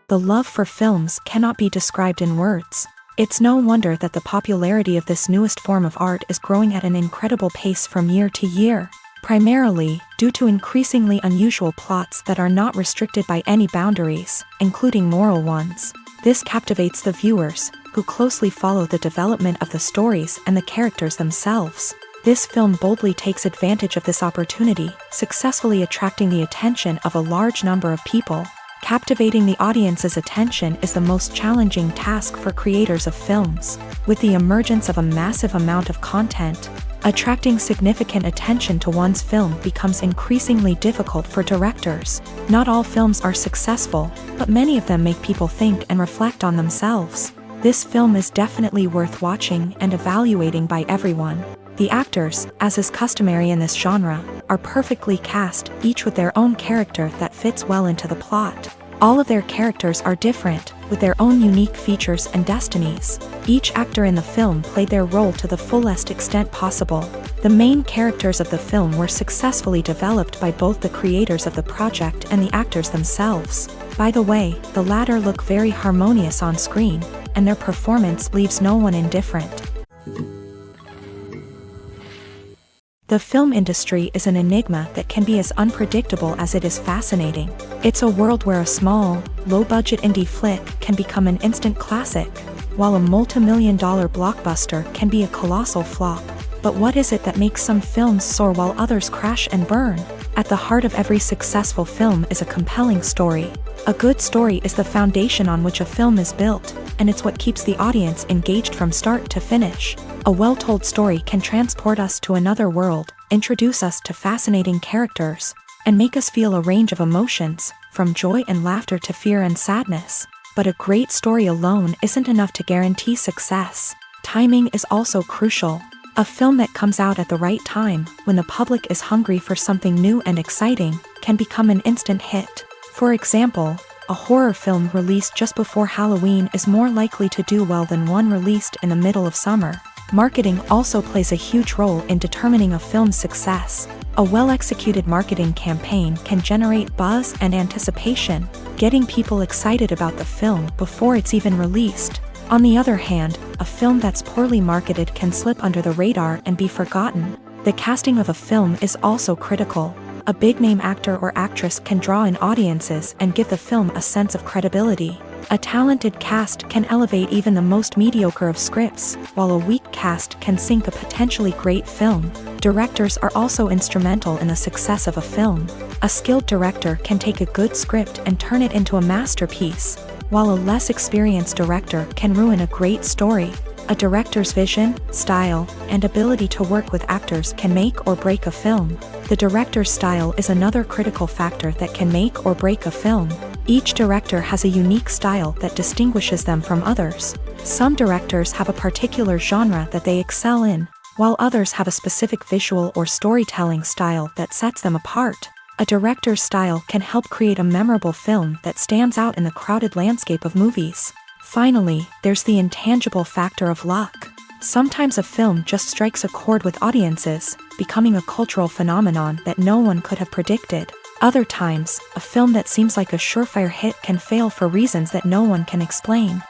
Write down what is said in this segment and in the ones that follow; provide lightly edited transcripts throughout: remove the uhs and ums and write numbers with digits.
The love for films cannot be described in words. It's no wonder that the popularity of this newest form of art is growing at an incredible pace from year to year, primarily due to increasingly unusual plots that are not restricted by any boundaries, including moral ones. This captivates the viewers, who closely follow the development of the stories and the characters themselves. This film boldly takes advantage of this opportunity, successfully attracting the attention of a large number of people. Captivating the audience's attention is the most challenging task for creators of films. With the emergence of a massive amount of content, attracting significant attention to one's film becomes increasingly difficult for directors. Not all films are successful, but many of them make people think and reflect on themselves. This film is definitely worth watching and evaluating by everyone. The actors, as is customary in this genre, are perfectly cast, each with their own character that fits well into the plot. All of their characters are different, with their own unique features and destinies. Each actor in the film played their role to the fullest extent possible. The main characters of the film were successfully developed by both the creators of the project and the actors themselves. By the way, the latter look very harmonious on screen, and their performance leaves no one indifferent. The film industry is an enigma that can be as unpredictable as it is fascinating. It's a world where a small, low-budget indie flick can become an instant classic, while a multi-million-dollar blockbuster can be a colossal flop. But what is it that makes some films soar while others crash and burn? At the heart of every successful film is a compelling story. A good story is the foundation on which a film is built, and it's what keeps the audience engaged from start to finish. A well-told story can transport us to another world, introduce us to fascinating characters, and make us feel a range of emotions, from joy and laughter to fear and sadness. But a great story alone isn't enough to guarantee success. Timing is also crucial. A film that comes out at the right time, when the public is hungry for something new and exciting, can become an instant hit. For example, a horror film released just before Halloween is more likely to do well than one released in the middle of summer. Marketing also plays a huge role in determining a film's success. A well-executed marketing campaign can generate buzz and anticipation, getting people excited about the film before it's even released. On the other hand, a film that's poorly marketed can slip under the radar and be forgotten. The casting of a film is also critical. A big-name actor or actress can draw in audiences and give the film a sense of credibility. A talented cast can elevate even the most mediocre of scripts, while a weak cast can sink a potentially great film. Directors are also instrumental in the success of a film. A skilled director can take a good script and turn it into a masterpiece, while a less experienced director can ruin a great story. A director's vision, style, and ability to work with actors can make or break a film. The director's style is another critical factor that can make or break a film. Each director has a unique style that distinguishes them from others. Some directors have a particular genre that they excel in, while others have a specific visual or storytelling style that sets them apart. A director's style can help create a memorable film that stands out in the crowded landscape of movies. Finally, there's the intangible factor of luck. Sometimes a film just strikes a chord with audiences, becoming a cultural phenomenon that no one could have predicted. Other times, a film that seems like a surefire hit can fail for reasons that no one can explain.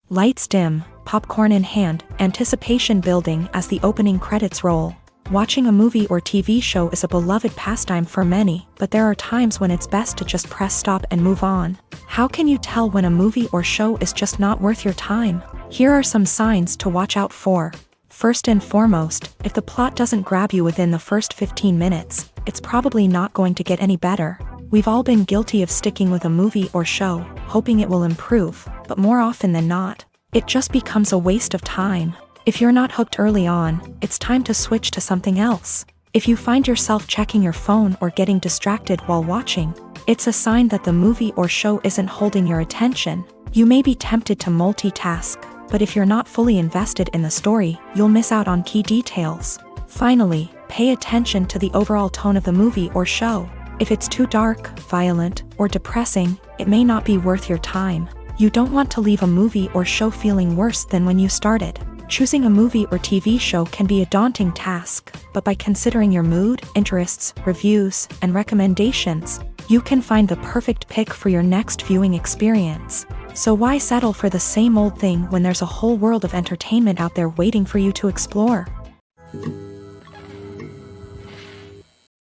Lights dim, popcorn in hand, anticipation building as the opening credits roll. Watching a movie or TV show is a beloved pastime for many, but there are times when it's best to just press stop and move on. How can you tell when a movie or show is just not worth your time? Here are some signs to watch out for. First and foremost, if the plot doesn't grab you within the first 15 minutes, it's probably not going to get any better. We've all been guilty of sticking with a movie or show, hoping it will improve, but more often than not, it just becomes a waste of time. If you're not hooked early on, it's time to switch to something else. If you find yourself checking your phone or getting distracted while watching, it's a sign that the movie or show isn't holding your attention. You may be tempted to multitask, but if you're not fully invested in the story, you'll miss out on key details. Finally, pay attention to the overall tone of the movie or show. If it's too dark, violent, or depressing, it may not be worth your time. You don't want to leave a movie or show feeling worse than when you started. Choosing a movie or TV show can be a daunting task, but by considering your mood, interests, reviews, and recommendations, You can find the perfect pick for your next viewing experience. So why settle for the same old thing when there's a whole world of entertainment out there waiting for you to explore?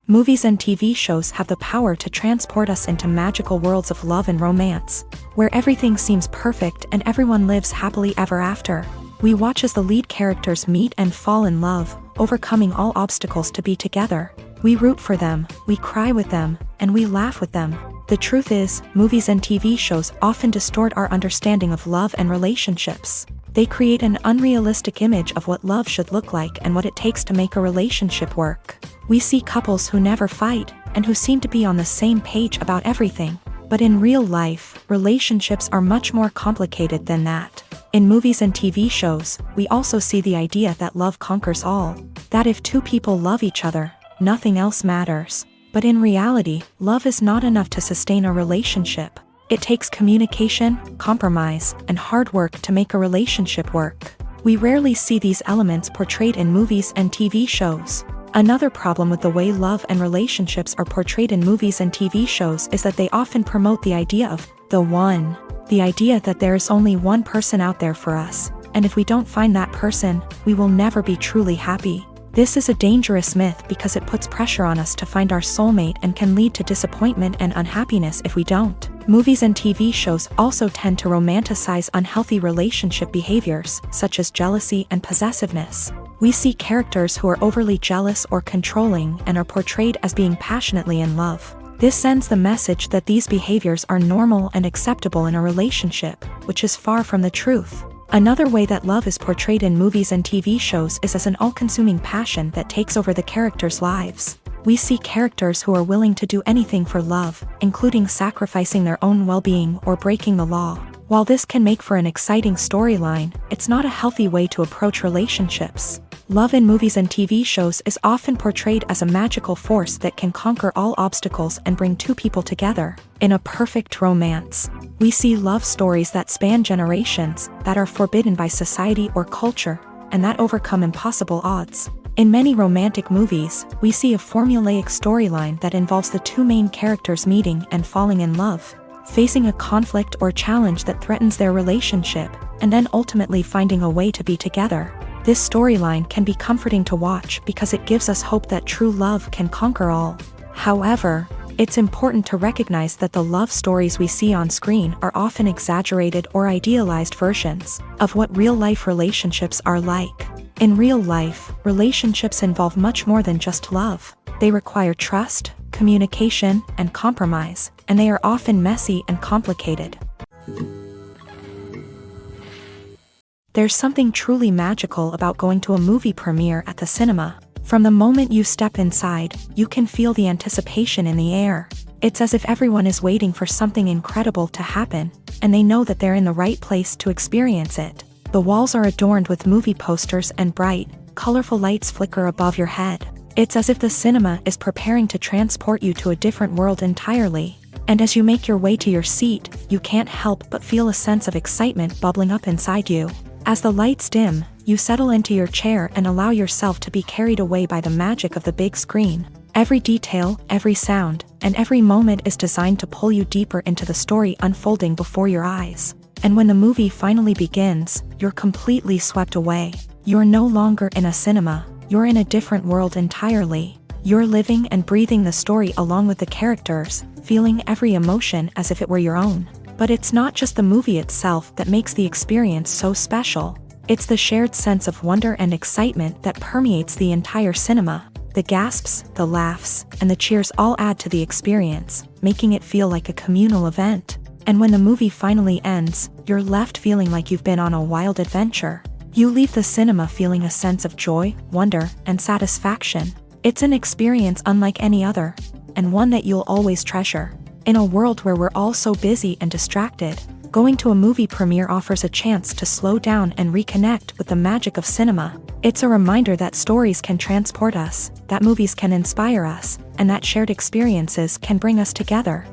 Movies and TV shows have the power to transport us into magical worlds of love and romance, where everything seems perfect and everyone lives happily ever after. We watch as the lead characters meet and fall in love, overcoming all obstacles to be together. We root for them, we cry with them, and we laugh with them. The truth is, movies and TV shows often distort our understanding of love and relationships. They create an unrealistic image of what love should look like and what it takes to make a relationship work. We see couples who never fight, and who seem to be on the same page about everything. But in real life, relationships are much more complicated than that. In movies and TV shows, we also see the idea that love conquers all. That if two people love each other, nothing else matters. But in reality, love is not enough to sustain a relationship. It takes communication, compromise, and hard work to make a relationship work. We rarely see these elements portrayed in movies and TV shows. Another problem with the way love and relationships are portrayed in movies and TV shows is that they often promote the idea of the one. The idea that there is only one person out there for us, and if we don't find that person, we will never be truly happy. This is a dangerous myth because it puts pressure on us to find our soulmate and can lead to disappointment and unhappiness if we don't. Movies and TV shows also tend to romanticize unhealthy relationship behaviors, such as jealousy and possessiveness. We see characters who are overly jealous or controlling and are portrayed as being passionately in love. This sends the message that these behaviors are normal and acceptable in a relationship, which is far from the truth. Another way that love is portrayed in movies and TV shows is as an all-consuming passion that takes over the characters' lives. We see characters who are willing to do anything for love, including sacrificing their own well-being or breaking the law. While this can make for an exciting storyline, it's not a healthy way to approach relationships. Love in movies and TV shows is often portrayed as a magical force that can conquer all obstacles and bring two people together. In a perfect romance, we see love stories that span generations, that are forbidden by society or culture, and that overcome impossible odds. In many romantic movies, we see a formulaic storyline that involves the two main characters meeting and falling in love, facing a conflict or challenge that threatens their relationship, and then ultimately finding a way to be together. This storyline can be comforting to watch because it gives us hope that true love can conquer all. However, it's important to recognize that the love stories we see on screen are often exaggerated or idealized versions of what real-life relationships are like. In real life, relationships involve much more than just love. They require trust, communication, and compromise, and they are often messy and complicated. There's something truly magical about going to a movie premiere at the cinema. From the moment you step inside, you can feel the anticipation in the air. It's as if everyone is waiting for something incredible to happen, and they know that they're in the right place to experience it. The walls are adorned with movie posters and bright, colorful lights flicker above your head. It's as if the cinema is preparing to transport you to a different world entirely. And as you make your way to your seat, you can't help but feel a sense of excitement bubbling up inside you. As the lights dim, you settle into your chair and allow yourself to be carried away by the magic of the big screen. Every detail, every sound, and every moment is designed to pull you deeper into the story unfolding before your eyes. And when the movie finally begins, you're completely swept away. You're no longer in a cinema, you're in a different world entirely. You're living and breathing the story along with the characters, feeling every emotion as if it were your own. But it's not just the movie itself that makes the experience so special. It's the shared sense of wonder and excitement that permeates the entire cinema. The gasps, the laughs, and the cheers all add to the experience, making it feel like a communal event. And when the movie finally ends, you're left feeling like you've been on a wild adventure. You leave the cinema feeling a sense of joy, wonder, and satisfaction. It's an experience unlike any other, and one that you'll always treasure. In a world where we're all so busy and distracted, going to a movie premiere offers a chance to slow down and reconnect with the magic of cinema. It's a reminder that stories can transport us, that movies can inspire us, and that shared experiences can bring us together.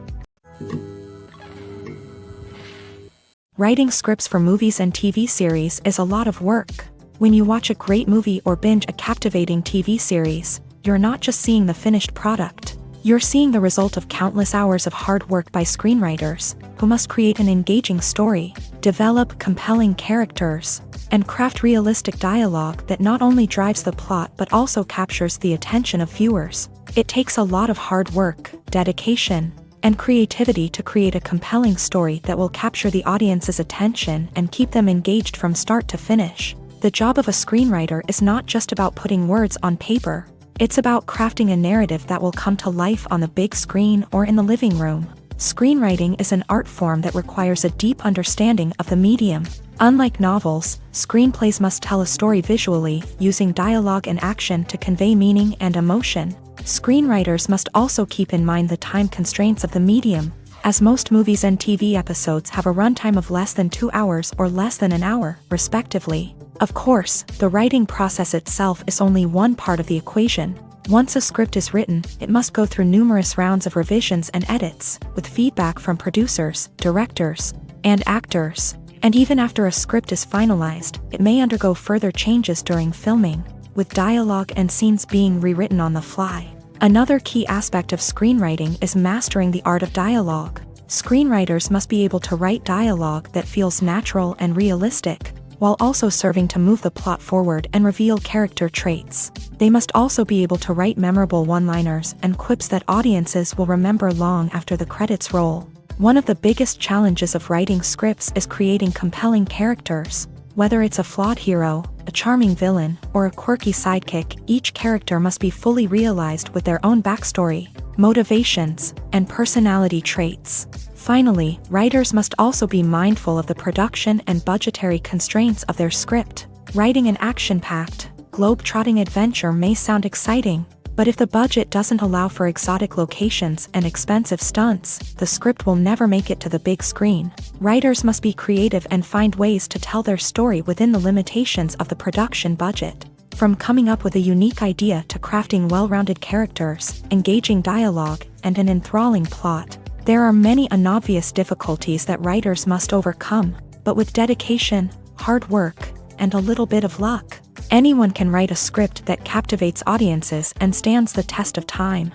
Writing scripts for movies and TV series is a lot of work. When you watch a great movie or binge a captivating TV series, you're not just seeing the finished product. You're seeing the result of countless hours of hard work by screenwriters, who must create an engaging story, develop compelling characters, and craft realistic dialogue that not only drives the plot but also captures the attention of viewers. It takes a lot of hard work, dedication, and creativity to create a compelling story that will capture the audience's attention and keep them engaged from start to finish. The job of a screenwriter is not just about putting words on paper. It's about crafting a narrative that will come to life on the big screen or in the living room. Screenwriting is an art form that requires a deep understanding of the medium. Unlike novels, screenplays must tell a story visually, using dialogue and action to convey meaning and emotion. Screenwriters must also keep in mind the time constraints of the medium, as most movies and TV episodes have a runtime of less than 2 hours or less than an hour, respectively. Of course, the writing process itself is only one part of the equation. Once a script is written, it must go through numerous rounds of revisions and edits, with feedback from producers, directors, and actors. And even after a script is finalized, it may undergo further changes during filming, with dialogue and scenes being rewritten on the fly. Another key aspect of screenwriting is mastering the art of dialogue. Screenwriters must be able to write dialogue that feels natural and realistic, while also serving to move the plot forward and reveal character traits. They must also be able to write memorable one-liners and quips that audiences will remember long after the credits roll. One of the biggest challenges of writing scripts is creating compelling characters. Whether it's a flawed hero, a charming villain, or a quirky sidekick, each character must be fully realized with their own backstory, motivations, and personality traits. Finally, writers must also be mindful of the production and budgetary constraints of their script. Writing an action-packed, globe-trotting adventure may sound exciting, but if the budget doesn't allow for exotic locations and expensive stunts, the script will never make it to the big screen. Writers must be creative and find ways to tell their story within the limitations of the production budget. From coming up with a unique idea to crafting well-rounded characters, engaging dialogue, and an enthralling plot, there are many unobvious difficulties that writers must overcome, but with dedication, hard work, and a little bit of luck, anyone can write a script that captivates audiences and stands the test of time.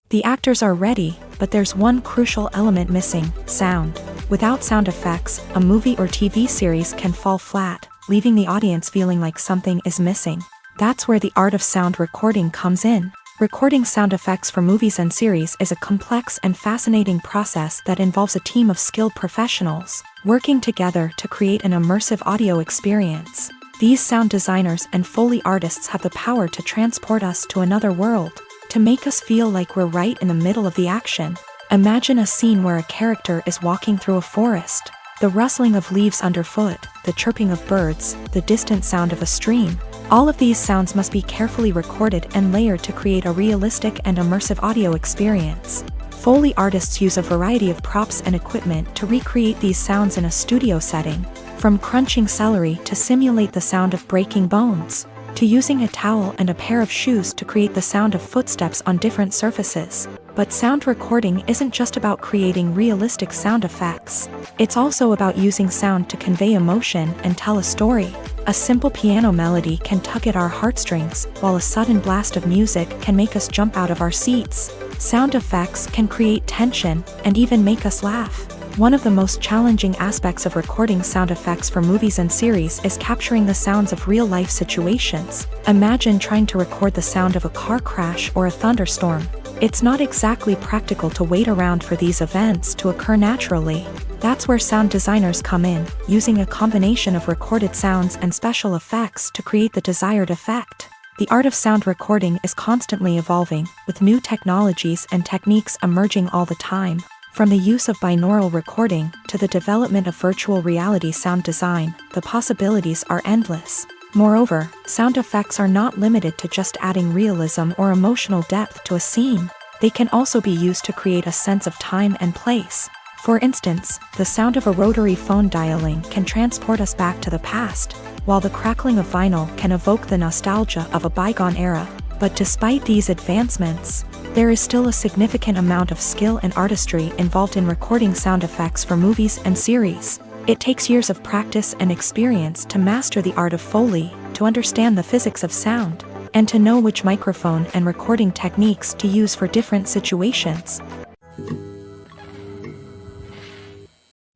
The actors are ready, but there's one crucial element missing: sound. Without sound effects, a movie or TV series can fall flat, leaving the audience feeling like something is missing. That's where the art of sound recording comes in. Recording sound effects for movies and series is a complex and fascinating process that involves a team of skilled professionals working together to create an immersive audio experience. These sound designers and Foley artists have the power to transport us to another world, to make us feel like we're right in the middle of the action. Imagine a scene where a character is walking through a forest. The rustling of leaves underfoot, the chirping of birds, the distant sound of a stream. All of these sounds must be carefully recorded and layered to create a realistic and immersive audio experience. Foley artists use a variety of props and equipment to recreate these sounds in a studio setting, from crunching celery to simulate the sound of breaking bones, to using a towel and a pair of shoes to create the sound of footsteps on different surfaces. But sound recording isn't just about creating realistic sound effects. It's also about using sound to convey emotion and tell a story. A simple piano melody can tug at our heartstrings, while a sudden blast of music can make us jump out of our seats. Sound effects can create tension and even make us laugh. One of the most challenging aspects of recording sound effects for movies and series is capturing the sounds of real-life situations. Imagine trying to record the sound of a car crash or a thunderstorm. It's not exactly practical to wait around for these events to occur naturally. That's where sound designers come in, using a combination of recorded sounds and special effects to create the desired effect. The art of sound recording is constantly evolving, with new technologies and techniques emerging all the time. From the use of binaural recording to the development of virtual reality sound design, the possibilities are endless. Moreover, sound effects are not limited to just adding realism or emotional depth to a scene. They can also be used to create a sense of time and place. For instance, the sound of a rotary phone dialing can transport us back to the past, while the crackling of vinyl can evoke the nostalgia of a bygone era. But despite these advancements, there is still a significant amount of skill and artistry involved in recording sound effects for movies and series. It takes years of practice and experience to master the art of Foley, to understand the physics of sound, and to know which microphone and recording techniques to use for different situations.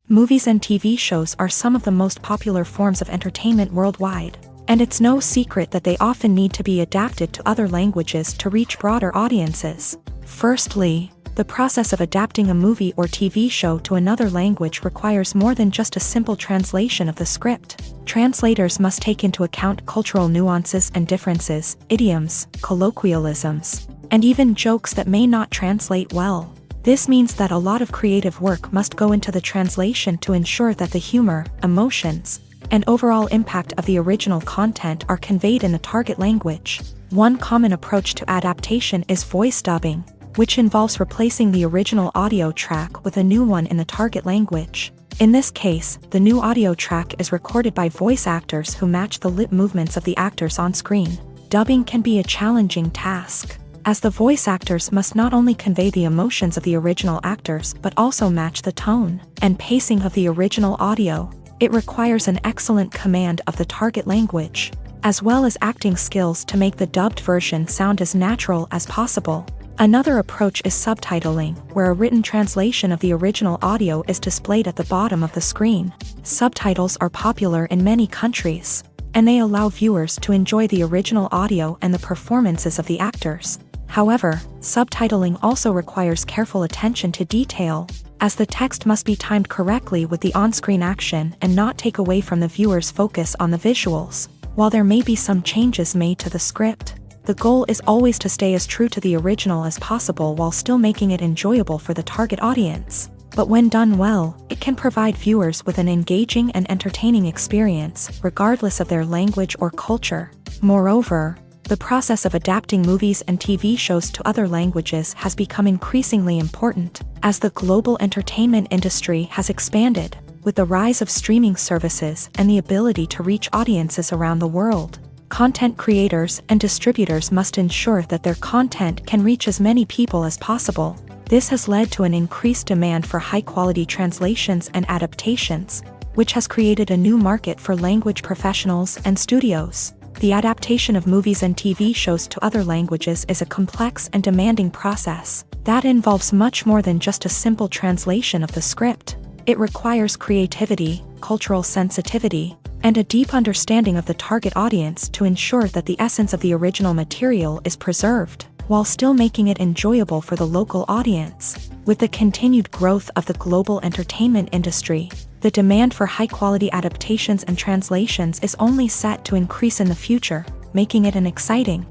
Movies and TV shows are some of the most popular forms of entertainment worldwide, and it's no secret that they often need to be adapted to other languages to reach broader audiences. Firstly, the process of adapting a movie or TV show to another language requires more than just a simple translation of the script. Translators must take into account cultural nuances and differences, idioms, colloquialisms, and even jokes that may not translate well. This means that a lot of creative work must go into the translation to ensure that the humor, emotions, and overall impact of the original content are conveyed in the target language. One common approach to adaptation is voice dubbing, which involves replacing the original audio track with a new one in the target language. In this case, the new audio track is recorded by voice actors who match the lip movements of the actors on screen. Dubbing can be a challenging task, as the voice actors must not only convey the emotions of the original actors but also match the tone and pacing of the original audio. It requires an excellent command of the target language, as well as acting skills to make the dubbed version sound as natural as possible. Another approach is subtitling, where a written translation of the original audio is displayed at the bottom of the screen. Subtitles are popular in many countries, and they allow viewers to enjoy the original audio and the performances of the actors. However, subtitling also requires careful attention to detail, as the text must be timed correctly with the on-screen action and not take away from the viewer's focus on the visuals. While there may be some changes made to the script, the goal is always to stay as true to the original as possible while still making it enjoyable for the target audience. But when done well, it can provide viewers with an engaging and entertaining experience, regardless of their language or culture. Moreover, the process of adapting movies and TV shows to other languages has become increasingly important, as the global entertainment industry has expanded, with the rise of streaming services and the ability to reach audiences around the world. Content creators and distributors must ensure that their content can reach as many people as possible. This has led to an increased demand for high-quality translations and adaptations, which has created a new market for language professionals and studios. The adaptation of movies and TV shows to other languages is a complex and demanding process that involves much more than just a simple translation of the script. It requires creativity, cultural sensitivity, and a deep understanding of the target audience to ensure that the essence of the original material is preserved, while still making it enjoyable for the local audience. With the continued growth of the global entertainment industry, the demand for high-quality adaptations and translations is only set to increase in the future, making it an exciting.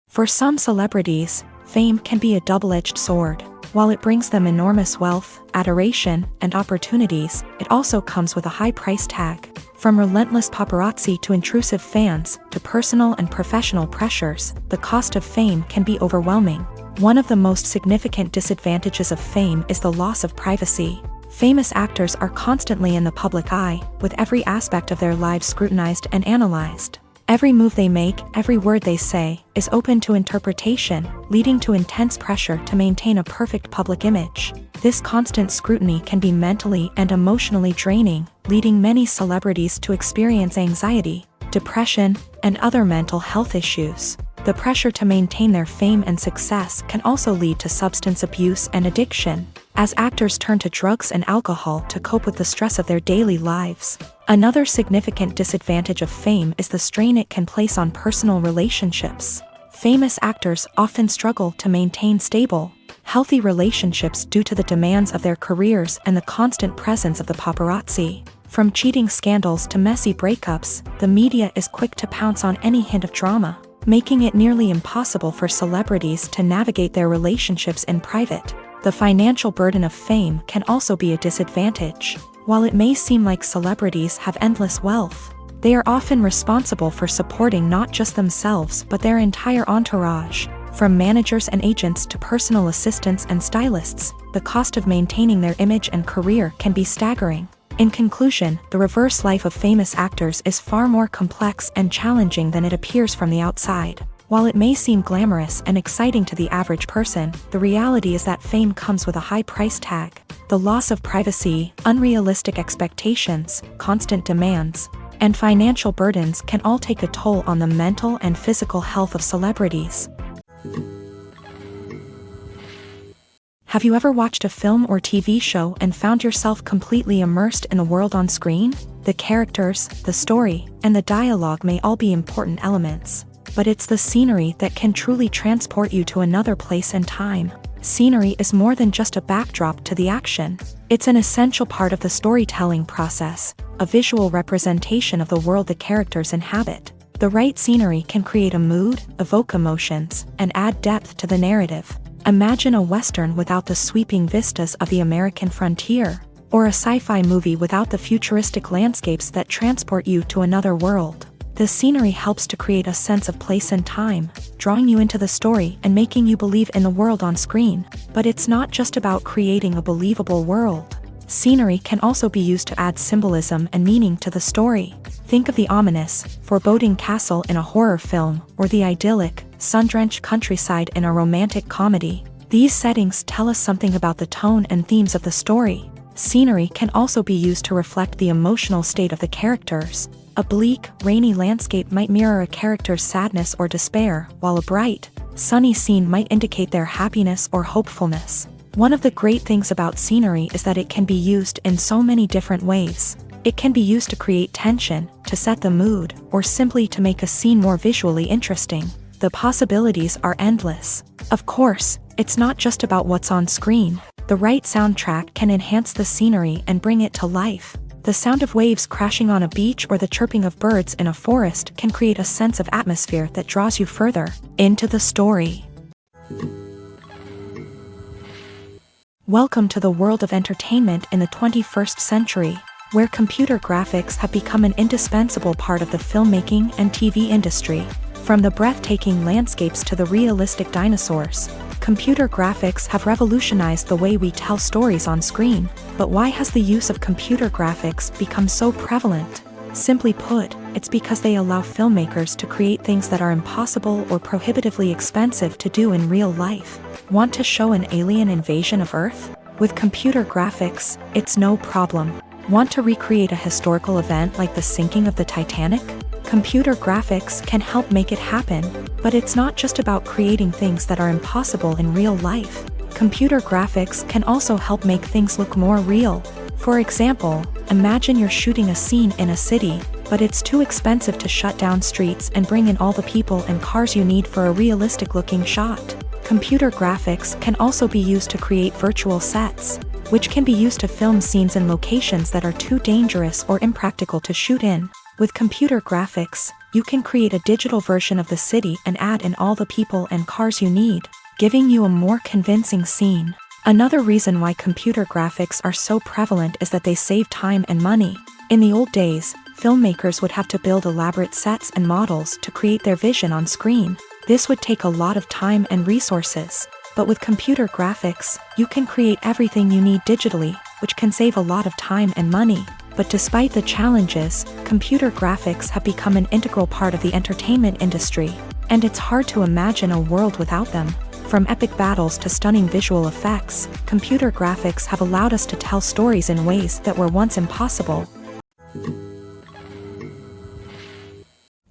For some celebrities, fame can be a double-edged sword. While it brings them enormous wealth, adoration, and opportunities, it also comes with a high price tag. From relentless paparazzi to intrusive fans, to personal and professional pressures, the cost of fame can be overwhelming. One of the most significant disadvantages of fame is the loss of privacy. Famous actors are constantly in the public eye, with every aspect of their lives scrutinized and analyzed. Every move they make, every word they say, is open to interpretation, leading to intense pressure to maintain a perfect public image. This constant scrutiny can be mentally and emotionally draining, leading many celebrities to experience anxiety, depression, and other mental health issues. The pressure to maintain their fame and success can also lead to substance abuse and addiction, as actors turn to drugs and alcohol to cope with the stress of their daily lives. Another significant disadvantage of fame is the strain it can place on personal relationships. Famous actors often struggle to maintain stable, healthy relationships due to the demands of their careers and the constant presence of the paparazzi. From cheating scandals to messy breakups, the media is quick to pounce on any hint of drama, making it nearly impossible for celebrities to navigate their relationships in private. The financial burden of fame can also be a disadvantage. While it may seem like celebrities have endless wealth, they are often responsible for supporting not just themselves but their entire entourage. From managers and agents to personal assistants and stylists, the cost of maintaining their image and career can be staggering. In conclusion, the reverse life of famous actors is far more complex and challenging than it appears from the outside. While it may seem glamorous and exciting to the average person, the reality is that fame comes with a high price tag. The loss of privacy, unrealistic expectations, constant demands, and financial burdens can all take a toll on the mental and physical health of celebrities. Have you ever watched a film or TV show and found yourself completely immersed in the world on screen? The characters, the story, and the dialogue may all be important elements, but it's the scenery that can truly transport you to another place and time. Scenery is more than just a backdrop to the action. It's an essential part of the storytelling process, a visual representation of the world the characters inhabit. The right scenery can create a mood, evoke emotions, and add depth to the narrative. Imagine a Western without the sweeping vistas of the American frontier, or a sci-fi movie without the futuristic landscapes that transport you to another world. The scenery helps to create a sense of place and time, drawing you into the story and making you believe in the world on screen. But it's not just about creating a believable world. Scenery can also be used to add symbolism and meaning to the story. Think of the ominous, foreboding castle in a horror film, or the idyllic, sun-drenched countryside in a romantic comedy. These settings tell us something about the tone and themes of the story. Scenery can also be used to reflect the emotional state of the characters. A bleak, rainy landscape might mirror a character's sadness or despair, while a bright, sunny scene might indicate their happiness or hopefulness. One of the great things about scenery is that it can be used in so many different ways. It can be used to create tension, to set the mood, or simply to make a scene more visually interesting. The possibilities are endless. Of course, it's not just about what's on screen. The right soundtrack can enhance the scenery and bring it to life. The sound of waves crashing on a beach or the chirping of birds in a forest can create a sense of atmosphere that draws you further into the story. Welcome to the world of entertainment in the 21st century, where computer graphics have become an indispensable part of the filmmaking and TV industry. From the breathtaking landscapes to the realistic dinosaurs, computer graphics have revolutionized the way we tell stories on screen. But why has the use of computer graphics become so prevalent? Simply put, it's because they allow filmmakers to create things that are impossible or prohibitively expensive to do in real life. Want to show an alien invasion of Earth? With computer graphics, it's no problem. Want to recreate a historical event like the sinking of the Titanic? Computer graphics can help make it happen, but it's not just about creating things that are impossible in real life. Computer graphics can also help make things look more real. For example, imagine you're shooting a scene in a city, but it's too expensive to shut down streets and bring in all the people and cars you need for a realistic-looking shot. Computer graphics can also be used to create virtual sets, which can be used to film scenes in locations that are too dangerous or impractical to shoot in. With computer graphics, you can create a digital version of the city and add in all the people and cars you need, giving you a more convincing scene. Another reason why computer graphics are so prevalent is that they save time and money. In the old days, filmmakers would have to build elaborate sets and models to create their vision on screen. This would take a lot of time and resources. But with computer graphics, you can create everything you need digitally, which can save a lot of time and money. But despite the challenges, computer graphics have become an integral part of the entertainment industry, and it's hard to imagine a world without them. From epic battles to stunning visual effects, computer graphics have allowed us to tell stories in ways that were once impossible.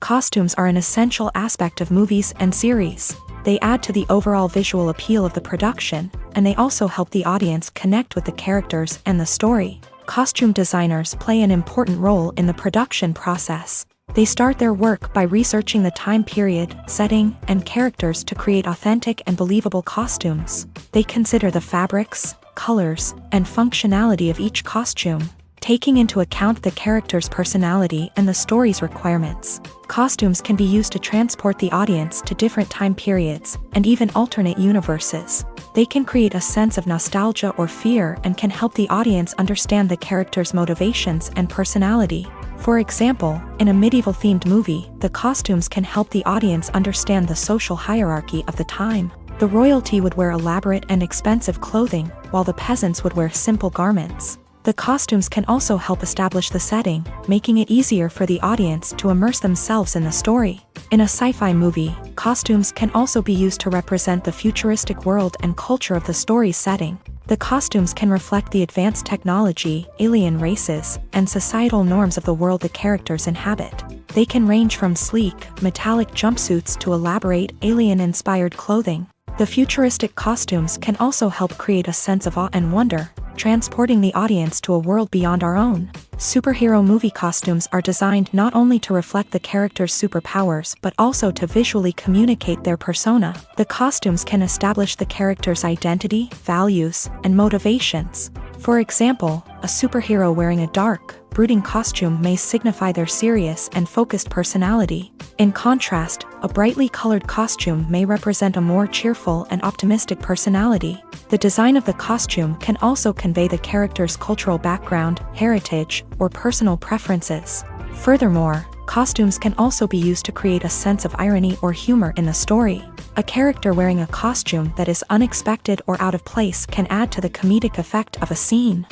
Costumes are an essential aspect of movies and series. They add to the overall visual appeal of the production, and they also help the audience connect with the characters and the story. Costume designers play an important role in the production process. They start their work by researching the time period, setting, and characters to create authentic and believable costumes. They consider the fabrics, colors, and functionality of each costume, taking into account the character's personality and the story's requirements. Costumes can be used to transport the audience to different time periods and even alternate universes. They can create a sense of nostalgia or fear and can help the audience understand the character's motivations and personality. For example, in a medieval-themed movie, the costumes can help the audience understand the social hierarchy of the time. The royalty would wear elaborate and expensive clothing, while the peasants would wear simple garments. The costumes can also help establish the setting, making it easier for the audience to immerse themselves in the story. In a sci-fi movie, costumes can also be used to represent the futuristic world and culture of the story's setting. The costumes can reflect the advanced technology, alien races, and societal norms of the world the characters inhabit. They can range from sleek, metallic jumpsuits to elaborate, alien-inspired clothing. The futuristic costumes can also help create a sense of awe and wonder, transporting the audience to a world beyond our own. Superhero movie costumes are designed not only to reflect the character's superpowers but also to visually communicate their persona. The costumes can establish the character's identity, values, and motivations. For example, a superhero wearing a dark, brooding costume may signify their serious and focused personality. In contrast, a brightly colored costume may represent a more cheerful and optimistic personality. The design of the costume can also convey the character's cultural background, heritage, or personal preferences. Furthermore, costumes can also be used to create a sense of irony or humor in the story. A character wearing a costume that is unexpected or out of place can add to the comedic effect of a scene.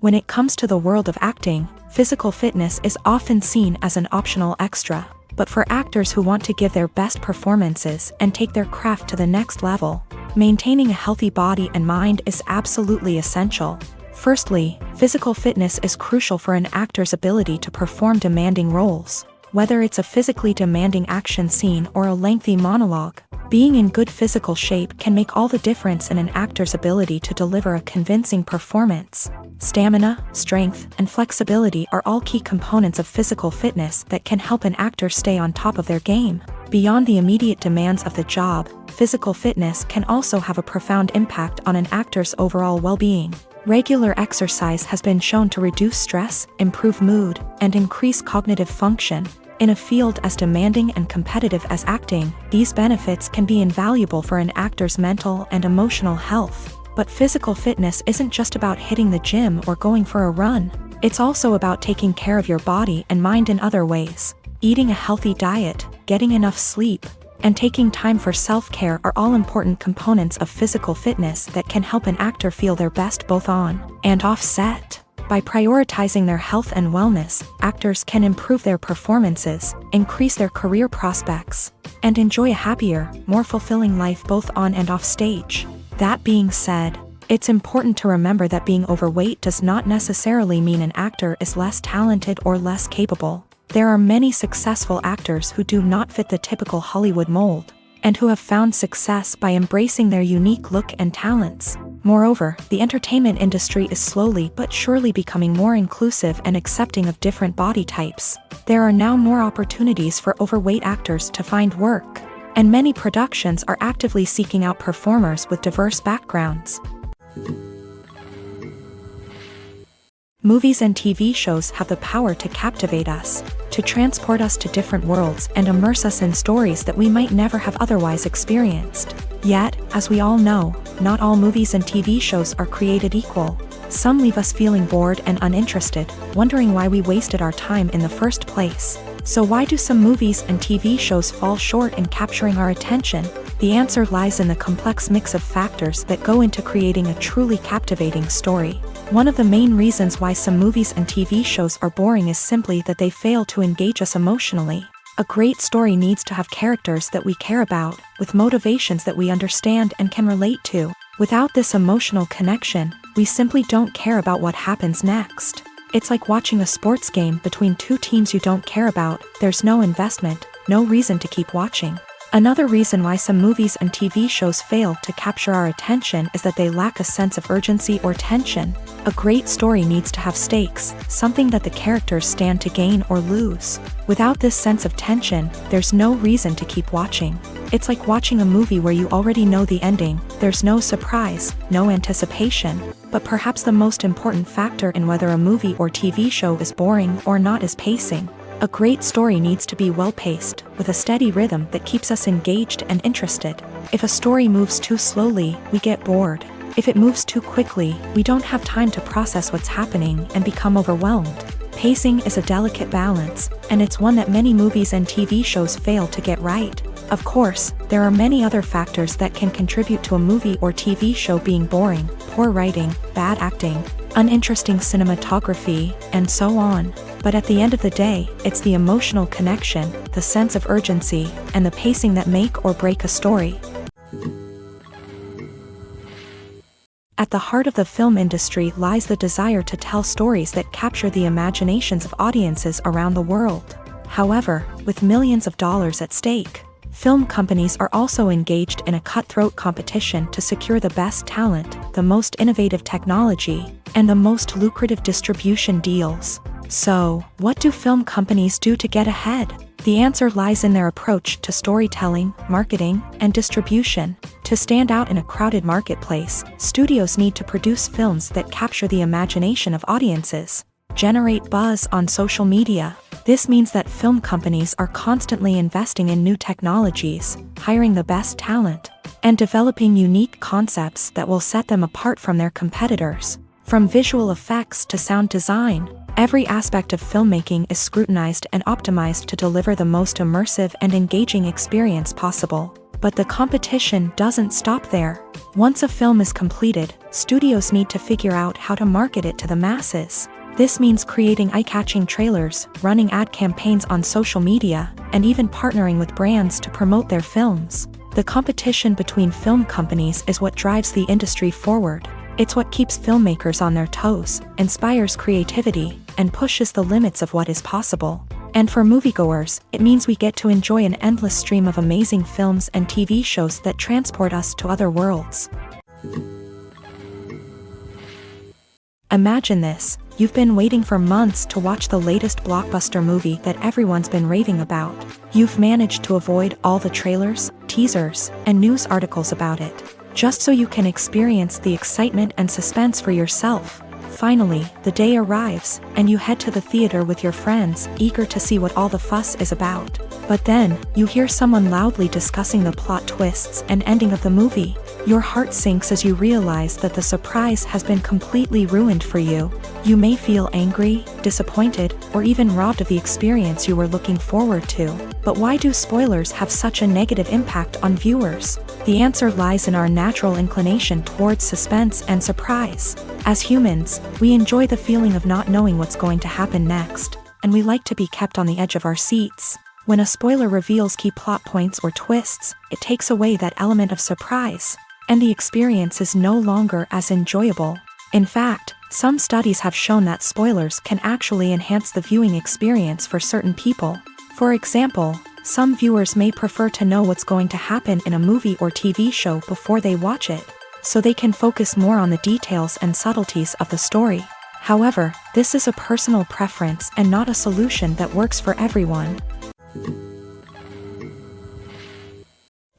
When it comes to the world of acting, physical fitness is often seen as an optional extra. But for actors who want to give their best performances and take their craft to the next level, maintaining a healthy body and mind is absolutely essential. Firstly, physical fitness is crucial for an actor's ability to perform demanding roles. Whether it's a physically demanding action scene or a lengthy monologue, being in good physical shape can make all the difference in an actor's ability to deliver a convincing performance. Stamina, strength, and flexibility are all key components of physical fitness that can help an actor stay on top of their game. Beyond the immediate demands of the job, physical fitness can also have a profound impact on an actor's overall well-being. Regular exercise has been shown to reduce stress, improve mood, and increase cognitive function. In a field as demanding and competitive as acting, these benefits can be invaluable for an actor's mental and emotional health. But physical fitness isn't just about hitting the gym or going for a run. It's also about taking care of your body and mind in other ways. Eating a healthy diet, getting enough sleep, and taking time for self-care are all important components of physical fitness that can help an actor feel their best both on and off set. By prioritizing their health and wellness, actors can improve their performances, increase their career prospects, and enjoy a happier, more fulfilling life both on and off stage. That being said, it's important to remember that being overweight does not necessarily mean an actor is less talented or less capable. There are many successful actors who do not fit the typical Hollywood mold, and who have found success by embracing their unique look and talents. Moreover, the entertainment industry is slowly but surely becoming more inclusive and accepting of different body types. There are now more opportunities for overweight actors to find work, and many productions are actively seeking out performers with diverse backgrounds. Movies and TV shows have the power to captivate us, to transport us to different worlds and immerse us in stories that we might never have otherwise experienced. Yet, as we all know, not all movies and TV shows are created equal. Some leave us feeling bored and uninterested, wondering why we wasted our time in the first place. So why do some movies and TV shows fall short in capturing our attention? The answer lies in the complex mix of factors that go into creating a truly captivating story. One of the main reasons why some movies and TV shows are boring is simply that they fail to engage us emotionally. A great story needs to have characters that we care about, with motivations that we understand and can relate to. Without this emotional connection, we simply don't care about what happens next. It's like watching a sports game between two teams you don't care about. There's no investment, no reason to keep watching. Another reason why some movies and TV shows fail to capture our attention is that they lack a sense of urgency or tension. A great story needs to have stakes, something that the characters stand to gain or lose. Without this sense of tension, there's no reason to keep watching. It's like watching a movie where you already know the ending. There's no surprise, no anticipation. But perhaps the most important factor in whether a movie or TV show is boring or not is pacing. A great story needs to be well-paced, with a steady rhythm that keeps us engaged and interested. If a story moves too slowly, we get bored. If it moves too quickly, we don't have time to process what's happening and become overwhelmed. Pacing is a delicate balance, and it's one that many movies and TV shows fail to get right. Of course, there are many other factors that can contribute to a movie or TV show being boring: poor writing, bad acting, uninteresting cinematography, and so on. But at the end of the day, it's the emotional connection, the sense of urgency, and the pacing that make or break a story. At the heart of the film industry lies the desire to tell stories that capture the imaginations of audiences around the world. However, with millions of dollars at stake, film companies are also engaged in a cutthroat competition to secure the best talent, the most innovative technology, and the most lucrative distribution deals. So, what do film companies do to get ahead? The answer lies in their approach to storytelling, marketing, and distribution. To stand out in a crowded marketplace, studios need to produce films that capture the imagination of audiences, generate buzz on social media. This means that film companies are constantly investing in new technologies, hiring the best talent, and developing unique concepts that will set them apart from their competitors. From visual effects to sound design, every aspect of filmmaking is scrutinized and optimized to deliver the most immersive and engaging experience possible. But the competition doesn't stop there. Once a film is completed, studios need to figure out how to market it to the masses. This means creating eye-catching trailers, running ad campaigns on social media, and even partnering with brands to promote their films. The competition between film companies is what drives the industry forward. It's what keeps filmmakers on their toes, inspires creativity, and pushes the limits of what is possible. And for moviegoers, it means we get to enjoy an endless stream of amazing films and TV shows that transport us to other worlds. Imagine this. You've been waiting for months to watch the latest blockbuster movie that everyone's been raving about. You've managed to avoid all the trailers, teasers, and news articles about it, just so you can experience the excitement and suspense for yourself. Finally, the day arrives, and you head to the theater with your friends, eager to see what all the fuss is about. But then, you hear someone loudly discussing the plot twists and ending of the movie. Your heart sinks as you realize that the surprise has been completely ruined for you. You may feel angry, disappointed, or even robbed of the experience you were looking forward to. But why do spoilers have such a negative impact on viewers? The answer lies in our natural inclination towards suspense and surprise. As humans, we enjoy the feeling of not knowing what's going to happen next, and we like to be kept on the edge of our seats. When a spoiler reveals key plot points or twists, it takes away that element of surprise, and the experience is no longer as enjoyable. In fact, some studies have shown that spoilers can actually enhance the viewing experience for certain people. For example, some viewers may prefer to know what's going to happen in a movie or TV show before they watch it, so they can focus more on the details and subtleties of the story. However, this is a personal preference and not a solution that works for everyone.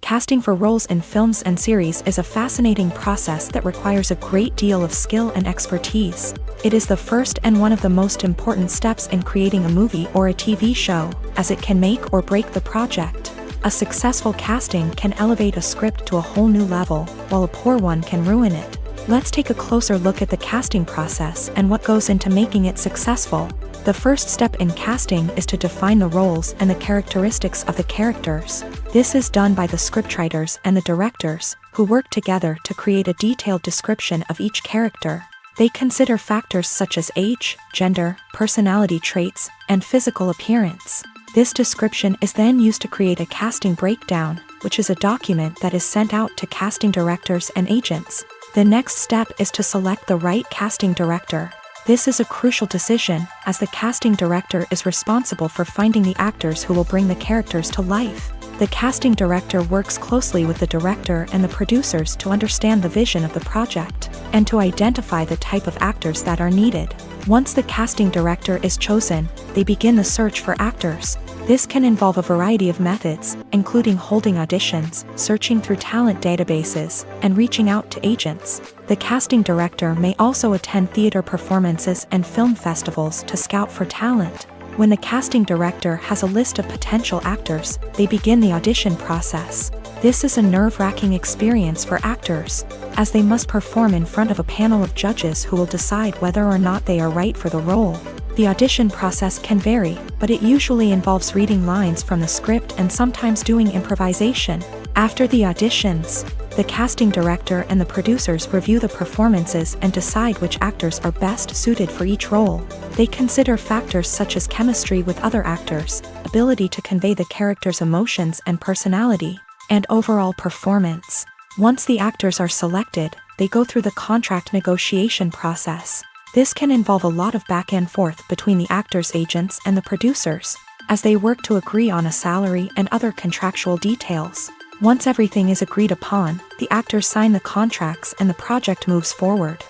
Casting for roles in films and series is a fascinating process that requires a great deal of skill and expertise. It is the first and one of the most important steps in creating a movie or a TV show, as it can make or break the project. A successful casting can elevate a script to a whole new level, while a poor one can ruin it. Let's take a closer look at the casting process and what goes into making it successful. The first step in casting is to define the roles and the characteristics of the characters. This is done by the scriptwriters and the directors, who work together to create a detailed description of each character. They consider factors such as age, gender, personality traits, and physical appearance. This description is then used to create a casting breakdown, which is a document that is sent out to casting directors and agents. The next step is to select the right casting director. This is a crucial decision, as the casting director is responsible for finding the actors who will bring the characters to life. The casting director works closely with the director and the producers to understand the vision of the project, and to identify the type of actors that are needed. Once the casting director is chosen, they begin the search for actors. This can involve a variety of methods, including holding auditions, searching through talent databases, and reaching out to agents. The casting director may also attend theater performances and film festivals to scout for talent. When the casting director has a list of potential actors, they begin the audition process. This is a nerve-wracking experience for actors, as they must perform in front of a panel of judges who will decide whether or not they are right for the role. The audition process can vary, but it usually involves reading lines from the script and sometimes doing improvisation. After the auditions, the casting director and the producers review the performances and decide which actors are best suited for each role. They consider factors such as chemistry with other actors, ability to convey the character's emotions and personality, and overall performance. Once the actors are selected, they go through the contract negotiation process. This can involve a lot of back and forth between the actors' agents and the producers, as they work to agree on a salary and other contractual details. Once everything is agreed upon, the actors sign the contracts and the project moves forward.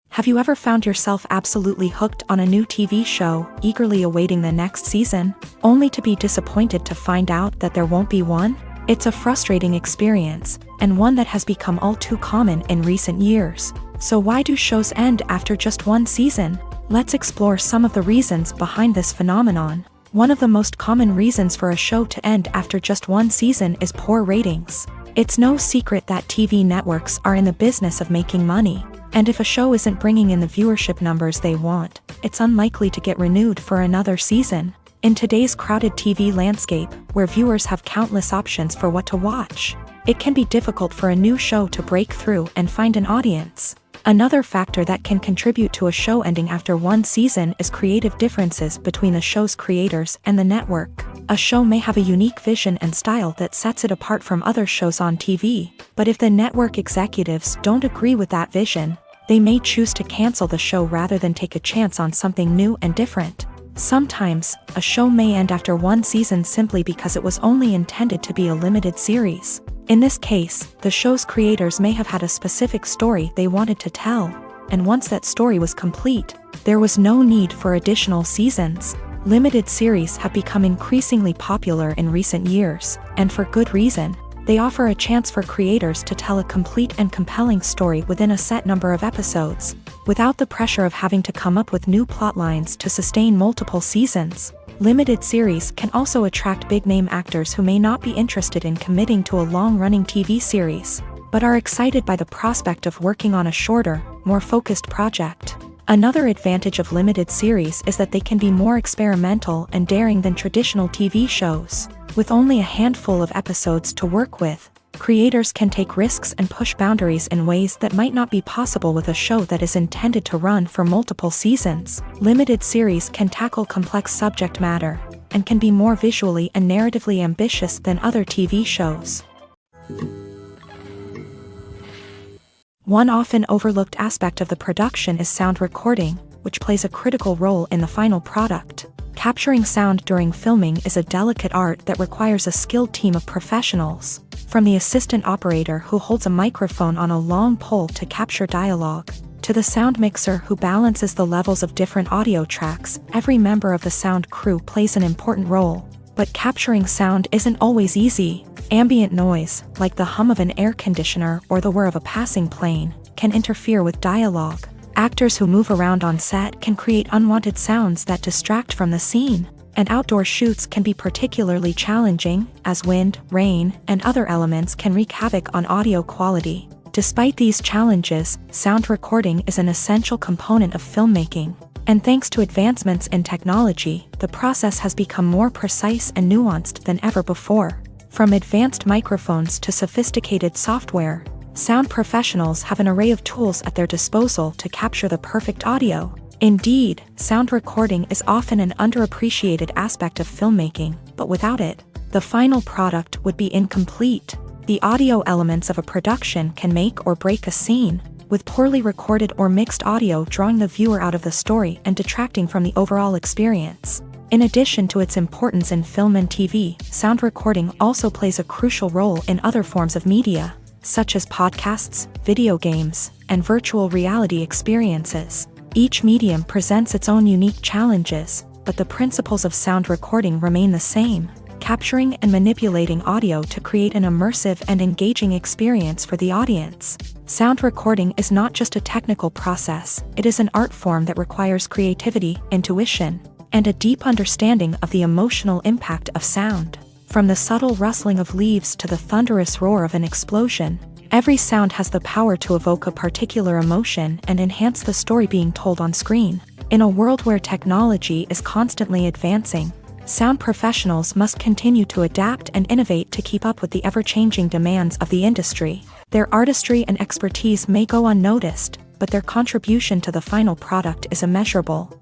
Have you ever found yourself absolutely hooked on a new TV show, eagerly awaiting the next season, only to be disappointed to find out that there won't be one? It's a frustrating experience, and one that has become all too common in recent years. So why do shows end after just one season? Let's explore some of the reasons behind this phenomenon. One of the most common reasons for a show to end after just one season is poor ratings. It's no secret that TV networks are in the business of making money. And if a show isn't bringing in the viewership numbers they want, it's unlikely to get renewed for another season. In today's crowded TV landscape, where viewers have countless options for what to watch, it can be difficult for a new show to break through and find an audience. Another factor that can contribute to a show ending after one season is creative differences between the show's creators and the network. A show may have a unique vision and style that sets it apart from other shows on TV, but if the network executives don't agree with that vision, they may choose to cancel the show rather than take a chance on something new and different. Sometimes, a show may end after one season simply because it was only intended to be a limited series. In this case, the show's creators may have had a specific story they wanted to tell, and once that story was complete, there was no need for additional seasons. Limited series have become increasingly popular in recent years, and for good reason. They offer a chance for creators to tell a complete and compelling story within a set number of episodes, without the pressure of having to come up with new plotlines to sustain multiple seasons. Limited series can also attract big-name actors who may not be interested in committing to a long-running TV series, but are excited by the prospect of working on a shorter, more focused project. Another advantage of limited series is that they can be more experimental and daring than traditional TV shows. With only a handful of episodes to work with, creators can take risks and push boundaries in ways that might not be possible with a show that is intended to run for multiple seasons. Limited series can tackle complex subject matter, and can be more visually and narratively ambitious than other TV shows. One often overlooked aspect of the production is sound recording, which plays a critical role in the final product. Capturing sound during filming is a delicate art that requires a skilled team of professionals, from the assistant operator who holds a microphone on a long pole to capture dialogue, to the sound mixer who balances the levels of different audio tracks. Every member of the sound crew plays an important role. But capturing sound isn't always easy. Ambient noise, like the hum of an air conditioner or the whir of a passing plane, can interfere with dialogue. Actors who move around on set can create unwanted sounds that distract from the scene, and outdoor shoots can be particularly challenging, as wind, rain, and other elements can wreak havoc on audio quality. Despite these challenges, sound recording is an essential component of filmmaking, and thanks to advancements in technology, the process has become more precise and nuanced than ever before. From advanced microphones to sophisticated software, sound professionals have an array of tools at their disposal to capture the perfect audio. Indeed, sound recording is often an underappreciated aspect of filmmaking, but without it, the final product would be incomplete. The audio elements of a production can make or break a scene, with poorly recorded or mixed audio drawing the viewer out of the story and detracting from the overall experience. In addition to its importance in film and TV, sound recording also plays a crucial role in other forms of media, such as podcasts, video games, and virtual reality experiences. Each medium presents its own unique challenges, but the principles of sound recording remain the same, capturing and manipulating audio to create an immersive and engaging experience for the audience. Sound recording is not just a technical process, it is an art form that requires creativity, intuition, and a deep understanding of the emotional impact of sound. From the subtle rustling of leaves to the thunderous roar of an explosion, every sound has the power to evoke a particular emotion and enhance the story being told on screen. In a world where technology is constantly advancing, sound professionals must continue to adapt and innovate to keep up with the ever-changing demands of the industry. Their artistry and expertise may go unnoticed, but their contribution to the final product is immeasurable.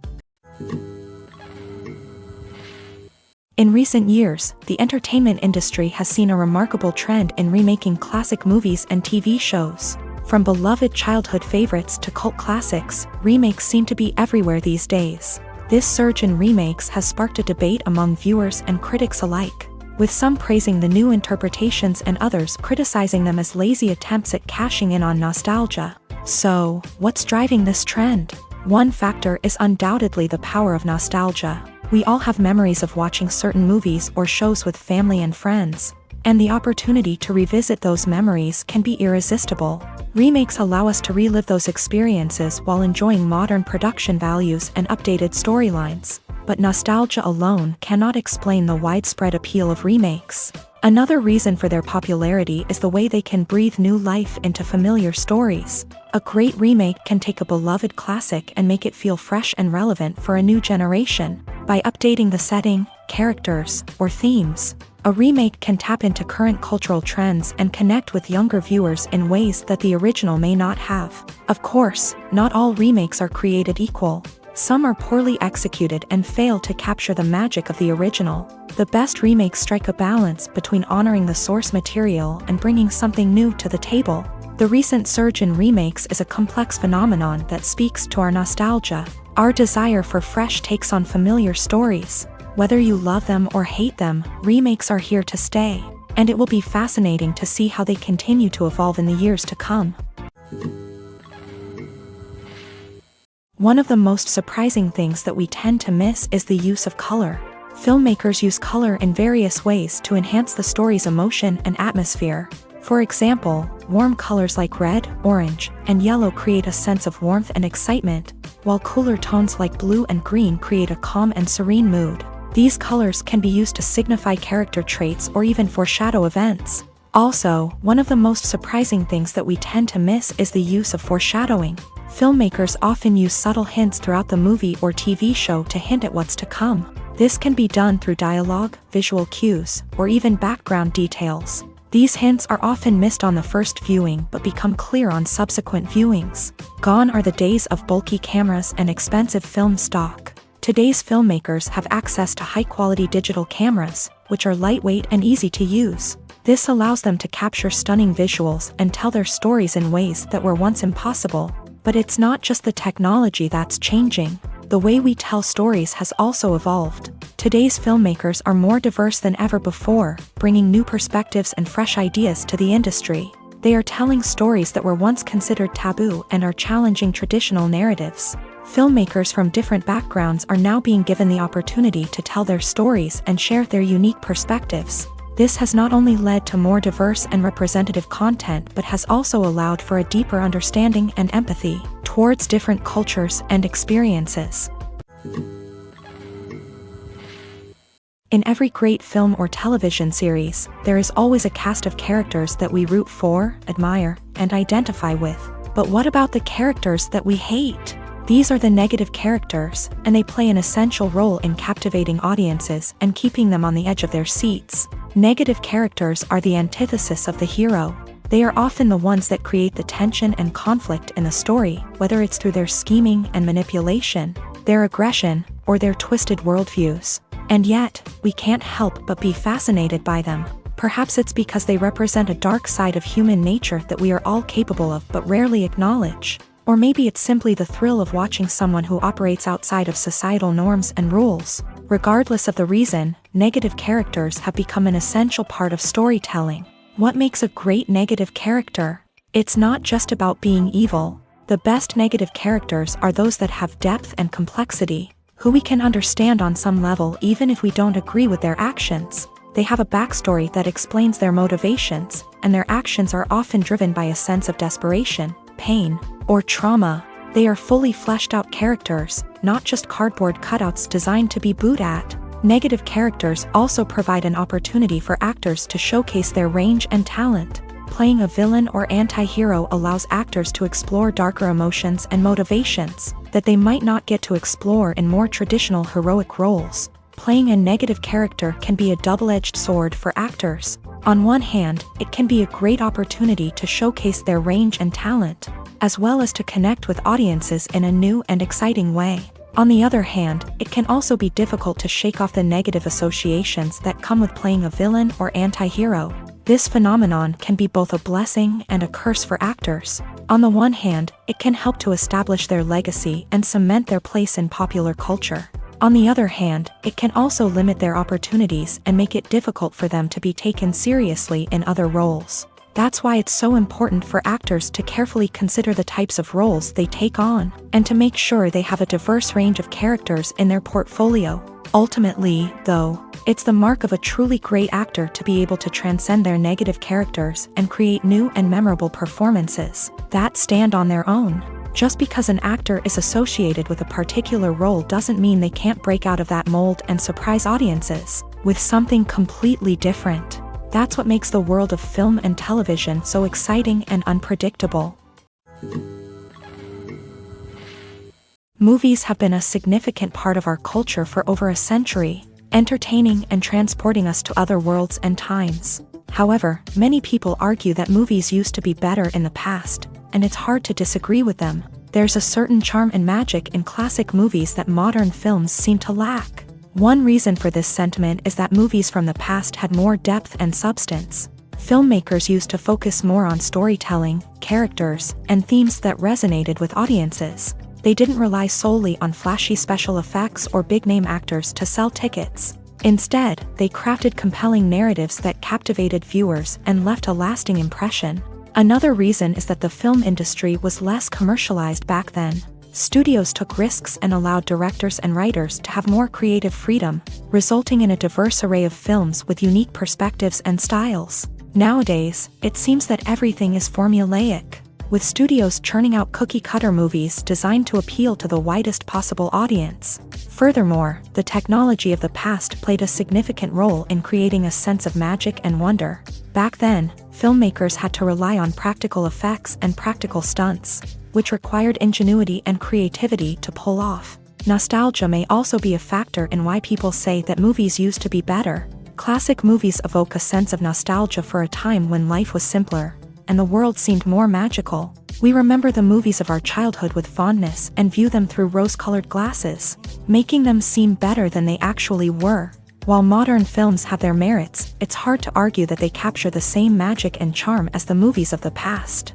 In recent years, the entertainment industry has seen a remarkable trend in remaking classic movies and TV shows. From beloved childhood favorites to cult classics, remakes seem to be everywhere these days. This surge in remakes has sparked a debate among viewers and critics alike, with some praising the new interpretations and others criticizing them as lazy attempts at cashing in on nostalgia. So, what's driving this trend? One factor is undoubtedly the power of nostalgia. We all have memories of watching certain movies or shows with family and friends, and the opportunity to revisit those memories can be irresistible. Remakes allow us to relive those experiences while enjoying modern production values and updated storylines. But nostalgia alone cannot explain the widespread appeal of remakes. Another reason for their popularity is the way they can breathe new life into familiar stories. A great remake can take a beloved classic and make it feel fresh and relevant for a new generation. By updating the setting, characters, or themes, a remake can tap into current cultural trends and connect with younger viewers in ways that the original may not have. Of course, not all remakes are created equal. Some are poorly executed and fail to capture the magic of the original. The best remakes strike a balance between honoring the source material and bringing something new to the table. The recent surge in remakes is a complex phenomenon that speaks to our nostalgia, our desire for fresh takes on familiar stories. Whether you love them or hate them, remakes are here to stay, and it will be fascinating to see how they continue to evolve in the years to come. One of the most surprising things that we tend to miss is the use of color. Filmmakers use color in various ways to enhance the story's emotion and atmosphere. For example, warm colors like red, orange, and yellow create a sense of warmth and excitement, while cooler tones like blue and green create a calm and serene mood. These colors can be used to signify character traits or even foreshadow events. Also, one of the most surprising things that we tend to miss is the use of foreshadowing. Filmmakers often use subtle hints throughout the movie or TV show to hint at what's to come. This can be done through dialogue, visual cues, or even background details. These hints are often missed on the first viewing but become clear on subsequent viewings. Gone are the days of bulky cameras and expensive film stock. Today's filmmakers have access to high-quality digital cameras, which are lightweight and easy to use. This allows them to capture stunning visuals and tell their stories in ways that were once impossible. But it's not just the technology that's changing. The way we tell stories has also evolved. Today's filmmakers are more diverse than ever before, bringing new perspectives and fresh ideas to the industry. They are telling stories that were once considered taboo and are challenging traditional narratives. Filmmakers from different backgrounds are now being given the opportunity to tell their stories and share their unique perspectives. This has not only led to more diverse and representative content but has also allowed for a deeper understanding and empathy towards different cultures and experiences. In every great film or television series, there is always a cast of characters that we root for, admire, and identify with. But what about the characters that we hate? These are the negative characters, and they play an essential role in captivating audiences and keeping them on the edge of their seats. Negative characters are the antithesis of the hero. They are often the ones that create the tension and conflict in the story, whether it's through their scheming and manipulation, their aggression, or their twisted worldviews. And yet, we can't help but be fascinated by them. Perhaps it's because they represent a dark side of human nature that we are all capable of but rarely acknowledge. Or maybe it's simply the thrill of watching someone who operates outside of societal norms and rules. Regardless of the reason, negative characters have become an essential part of storytelling. What makes a great negative character? It's not just about being evil. The best negative characters are those that have depth and complexity, who we can understand on some level even if we don't agree with their actions. They have a backstory that explains their motivations, and their actions are often driven by a sense of desperation, pain, or trauma. They are fully fleshed out characters, not just cardboard cutouts designed to be booed at. Negative characters also provide an opportunity for actors to showcase their range and talent. Playing a villain or anti-hero allows actors to explore darker emotions and motivations that they might not get to explore in more traditional heroic roles. Playing a negative character can be a double-edged sword for actors. On one hand, it can be a great opportunity to showcase their range and talent, as well as to connect with audiences in a new and exciting way. On the other hand, it can also be difficult to shake off the negative associations that come with playing a villain or anti-hero. This phenomenon can be both a blessing and a curse for actors. On the one hand, it can help to establish their legacy and cement their place in popular culture. On the other hand, it can also limit their opportunities and make it difficult for them to be taken seriously in other roles. That's why it's so important for actors to carefully consider the types of roles they take on, and to make sure they have a diverse range of characters in their portfolio. Ultimately, though, it's the mark of a truly great actor to be able to transcend their negative characters and create new and memorable performances that stand on their own. Just because an actor is associated with a particular role doesn't mean they can't break out of that mold and surprise audiences with something completely different. That's what makes the world of film and television so exciting and unpredictable. Movies have been a significant part of our culture for over a century, entertaining and transporting us to other worlds and times. However, many people argue that movies used to be better in the past, and it's hard to disagree with them. There's a certain charm and magic in classic movies that modern films seem to lack. One reason for this sentiment is that movies from the past had more depth and substance. Filmmakers used to focus more on storytelling, characters, and themes that resonated with audiences. They didn't rely solely on flashy special effects or big-name actors to sell tickets. Instead, they crafted compelling narratives that captivated viewers and left a lasting impression. Another reason is that the film industry was less commercialized back then. Studios took risks and allowed directors and writers to have more creative freedom, resulting in a diverse array of films with unique perspectives and styles. Nowadays, it seems that everything is formulaic, with studios churning out cookie-cutter movies designed to appeal to the widest possible audience. Furthermore, the technology of the past played a significant role in creating a sense of magic and wonder. Back then, filmmakers had to rely on practical effects and practical stunts, which required ingenuity and creativity to pull off. Nostalgia may also be a factor in why people say that movies used to be better. Classic movies evoke a sense of nostalgia for a time when life was simpler, and the world seemed more magical. We remember the movies of our childhood with fondness and view them through rose-colored glasses, making them seem better than they actually were. While modern films have their merits, it's hard to argue that they capture the same magic and charm as the movies of the past.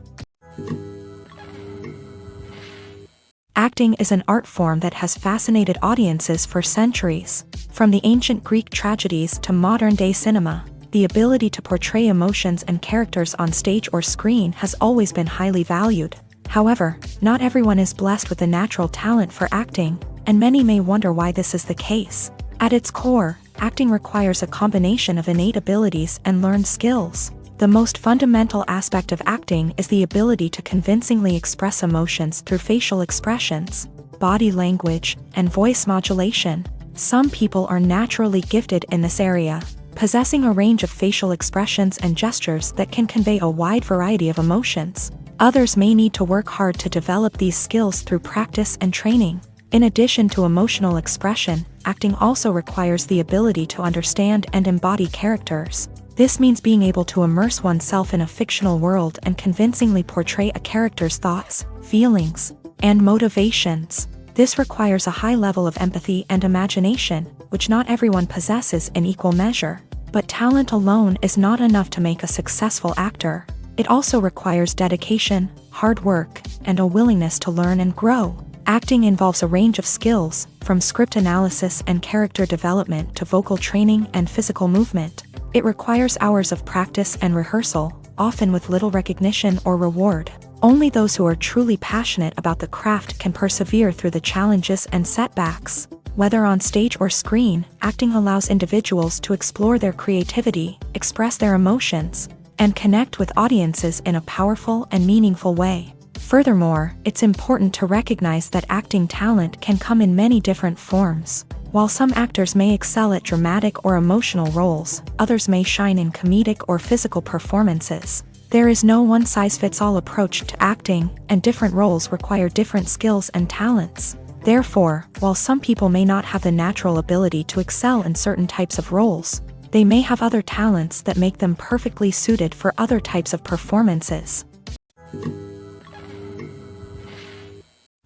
Acting is an art form that has fascinated audiences for centuries. From the ancient Greek tragedies to modern-day cinema, the ability to portray emotions and characters on stage or screen has always been highly valued. However, not everyone is blessed with the natural talent for acting, and many may wonder why this is the case. At its core, acting requires a combination of innate abilities and learned skills. The most fundamental aspect of acting is the ability to convincingly express emotions through facial expressions, body language, and voice modulation. Some people are naturally gifted in this area, possessing a range of facial expressions and gestures that can convey a wide variety of emotions. Others may need to work hard to develop these skills through practice and training. In addition to emotional expression, acting also requires the ability to understand and embody characters. This means being able to immerse oneself in a fictional world and convincingly portray a character's thoughts, feelings, and motivations. This requires a high level of empathy and imagination, which not everyone possesses in equal measure. But talent alone is not enough to make a successful actor. It also requires dedication, hard work, and a willingness to learn and grow. Acting involves a range of skills, from script analysis and character development to vocal training and physical movement. It requires hours of practice and rehearsal, often with little recognition or reward. Only those who are truly passionate about the craft can persevere through the challenges and setbacks. Whether on stage or screen, acting allows individuals to explore their creativity, express their emotions, and connect with audiences in a powerful and meaningful way. Furthermore, it's important to recognize that acting talent can come in many different forms. While some actors may excel at dramatic or emotional roles, others may shine in comedic or physical performances. There is no one-size-fits-all approach to acting, and different roles require different skills and talents. Therefore, while some people may not have the natural ability to excel in certain types of roles, they may have other talents that make them perfectly suited for other types of performances.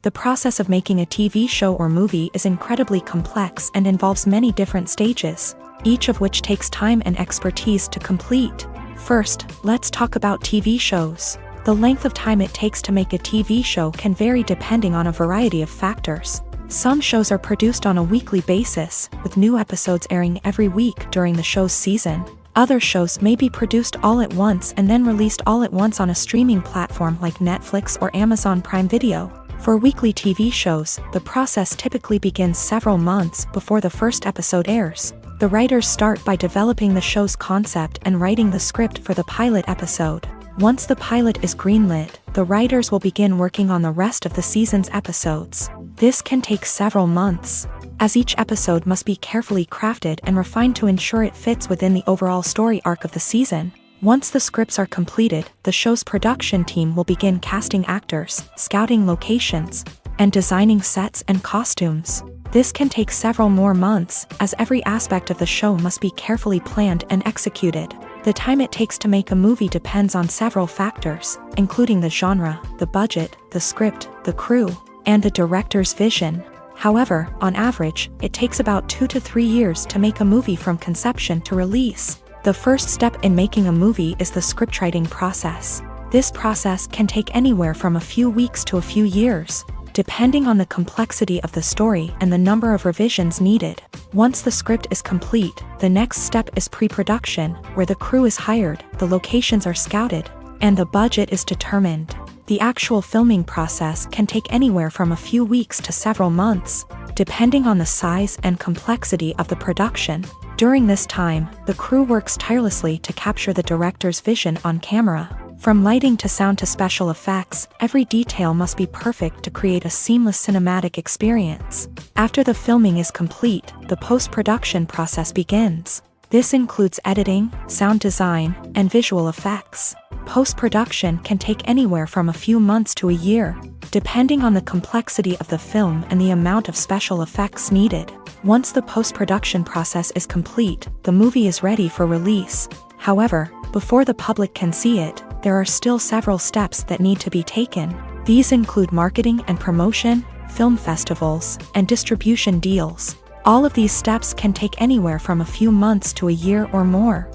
The process of making a TV show or movie is incredibly complex and involves many different stages, each of which takes time and expertise to complete. First, let's talk about TV shows. The length of time it takes to make a TV show can vary depending on a variety of factors. Some shows are produced on a weekly basis, with new episodes airing every week during the show's season. Other shows may be produced all at once and then released all at once on a streaming platform like Netflix or Amazon Prime Video. For weekly TV shows, the process typically begins several months before the first episode airs. The writers start by developing the show's concept and writing the script for the pilot episode. Once the pilot is greenlit, the writers will begin working on the rest of the season's episodes. This can take several months, as each episode must be carefully crafted and refined to ensure it fits within the overall story arc of the season. Once the scripts are completed, the show's production team will begin casting actors, scouting locations, and designing sets and costumes. This can take several more months, as every aspect of the show must be carefully planned and executed. The time it takes to make a movie depends on several factors, including the genre, the budget, the script, the crew, and the director's vision. However, on average, it takes about 2 to 3 years to make a movie from conception to release. The first step in making a movie is the scriptwriting process. This process can take anywhere from a few weeks to a few years, depending on the complexity of the story and the number of revisions needed. Once the script is complete, the next step is pre-production, where the crew is hired, the locations are scouted, and the budget is determined. The actual filming process can take anywhere from a few weeks to several months, depending on the size and complexity of the production. During this time, the crew works tirelessly to capture the director's vision on camera. From lighting to sound to special effects, every detail must be perfect to create a seamless cinematic experience. After the filming is complete, the post-production process begins. This includes editing, sound design, and visual effects. Post-production can take anywhere from a few months to a year, depending on the complexity of the film and the amount of special effects needed. Once the post-production process is complete, the movie is ready for release. However, before the public can see it, there are still several steps that need to be taken. These include marketing and promotion, film festivals, and distribution deals. All of these steps can take anywhere from a few months to a year or more.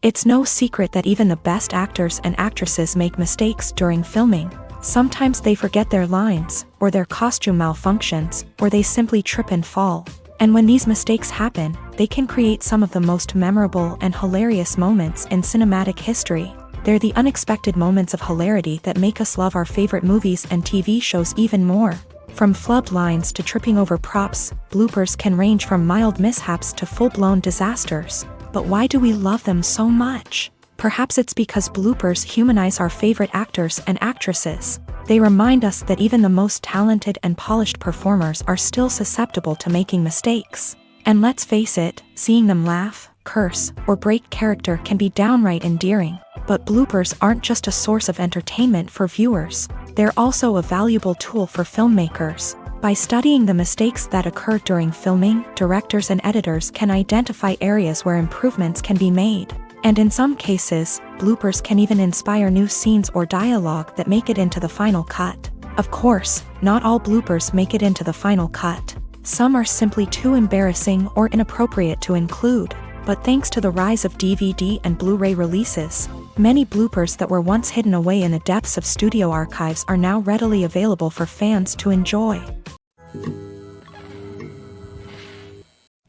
It's no secret that even the best actors and actresses make mistakes during filming. Sometimes they forget their lines, or their costume malfunctions, or they simply trip and fall. And when these mistakes happen, they can create some of the most memorable and hilarious moments in cinematic history. They're the unexpected moments of hilarity that make us love our favorite movies and TV shows even more. From flubbed lines to tripping over props, bloopers can range from mild mishaps to full-blown disasters. But why do we love them so much? Perhaps it's because bloopers humanize our favorite actors and actresses. They remind us that even the most talented and polished performers are still susceptible to making mistakes. And let's face it, seeing them laugh, curse, or break character can be downright endearing. But bloopers aren't just a source of entertainment for viewers. They're also a valuable tool for filmmakers. By studying the mistakes that occur during filming, directors and editors can identify areas where improvements can be made. And in some cases, bloopers can even inspire new scenes or dialogue that make it into the final cut. Of course, not all bloopers make it into the final cut. Some are simply too embarrassing or inappropriate to include. But thanks to the rise of DVD and Blu-ray releases, many bloopers that were once hidden away in the depths of studio archives are now readily available for fans to enjoy.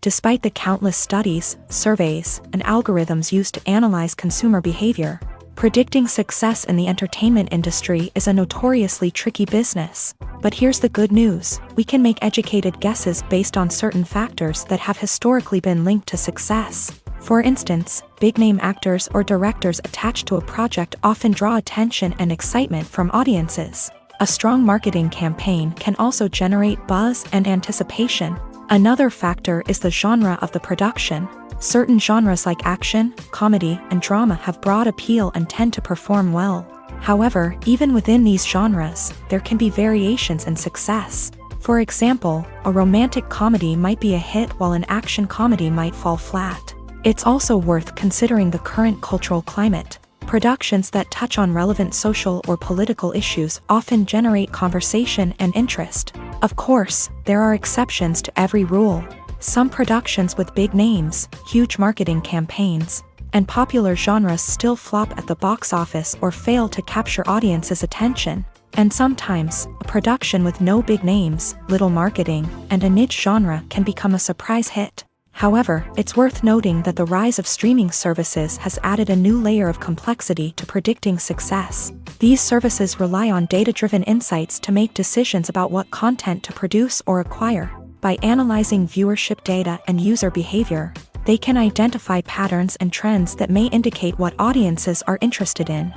Despite the countless studies, surveys, and algorithms used to analyze consumer behavior, predicting success in the entertainment industry is a notoriously tricky business. But here's the good news: we can make educated guesses based on certain factors that have historically been linked to success. For instance, big-name actors or directors attached to a project often draw attention and excitement from audiences. A strong marketing campaign can also generate buzz and anticipation. Another factor is the genre of the production. Certain genres like action, comedy, and drama have broad appeal and tend to perform well. However, even within these genres, there can be variations in success. For example, a romantic comedy might be a hit while an action comedy might fall flat. It's also worth considering the current cultural climate. Productions that touch on relevant social or political issues often generate conversation and interest. Of course, there are exceptions to every rule. Some productions with big names, huge marketing campaigns, and popular genres still flop at the box office or fail to capture audiences' attention. And sometimes, a production with no big names, little marketing, and a niche genre can become a surprise hit. However, it's worth noting that the rise of streaming services has added a new layer of complexity to predicting success. These services rely on data-driven insights to make decisions about what content to produce or acquire. By analyzing viewership data and user behavior, they can identify patterns and trends that may indicate what audiences are interested in.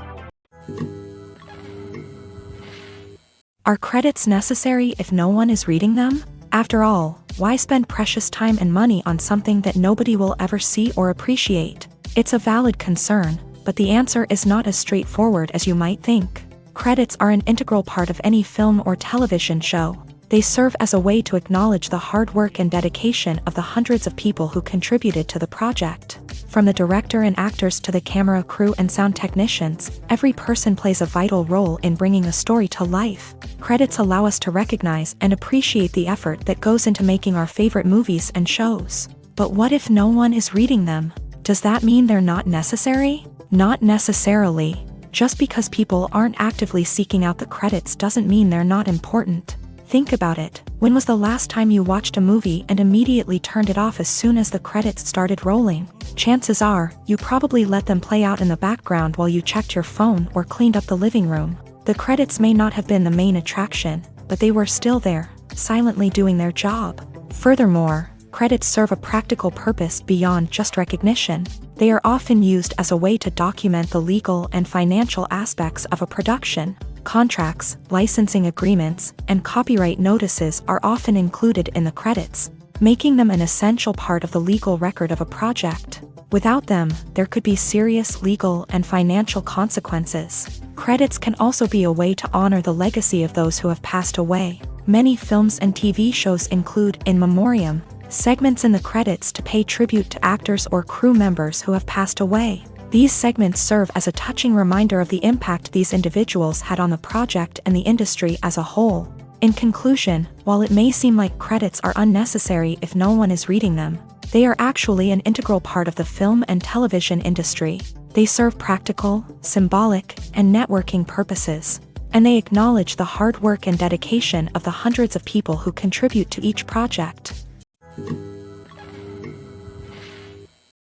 Are credits necessary if no one is reading them? After all, why spend precious time and money on something that nobody will ever see or appreciate? It's a valid concern, but the answer is not as straightforward as you might think. Credits are an integral part of any film or television show. They serve as a way to acknowledge the hard work and dedication of the hundreds of people who contributed to the project. From the director and actors to the camera crew and sound technicians, every person plays a vital role in bringing a story to life. Credits allow us to recognize and appreciate the effort that goes into making our favorite movies and shows. But what if no one is reading them? Does that mean they're not necessary? Not necessarily. Just because people aren't actively seeking out the credits doesn't mean they're not important. Think about it. When was the last time you watched a movie and immediately turned it off as soon as the credits started rolling? Chances are, you probably let them play out in the background while you checked your phone or cleaned up the living room. The credits may not have been the main attraction, but they were still there, silently doing their job. Furthermore, credits serve a practical purpose beyond just recognition. They are often used as a way to document the legal and financial aspects of a production. Contracts, licensing agreements, and copyright notices are often included in the credits, making them an essential part of the legal record of a project. Without them, there could be serious legal and financial consequences. Credits can also be a way to honor the legacy of those who have passed away. Many films and TV shows include in memoriam segments in the credits to pay tribute to actors or crew members who have passed away. These segments serve as a touching reminder of the impact these individuals had on the project and the industry as a whole. In conclusion, while it may seem like credits are unnecessary if no one is reading them, they are actually an integral part of the film and television industry. They serve practical, symbolic, and networking purposes, and they acknowledge the hard work and dedication of the hundreds of people who contribute to each project.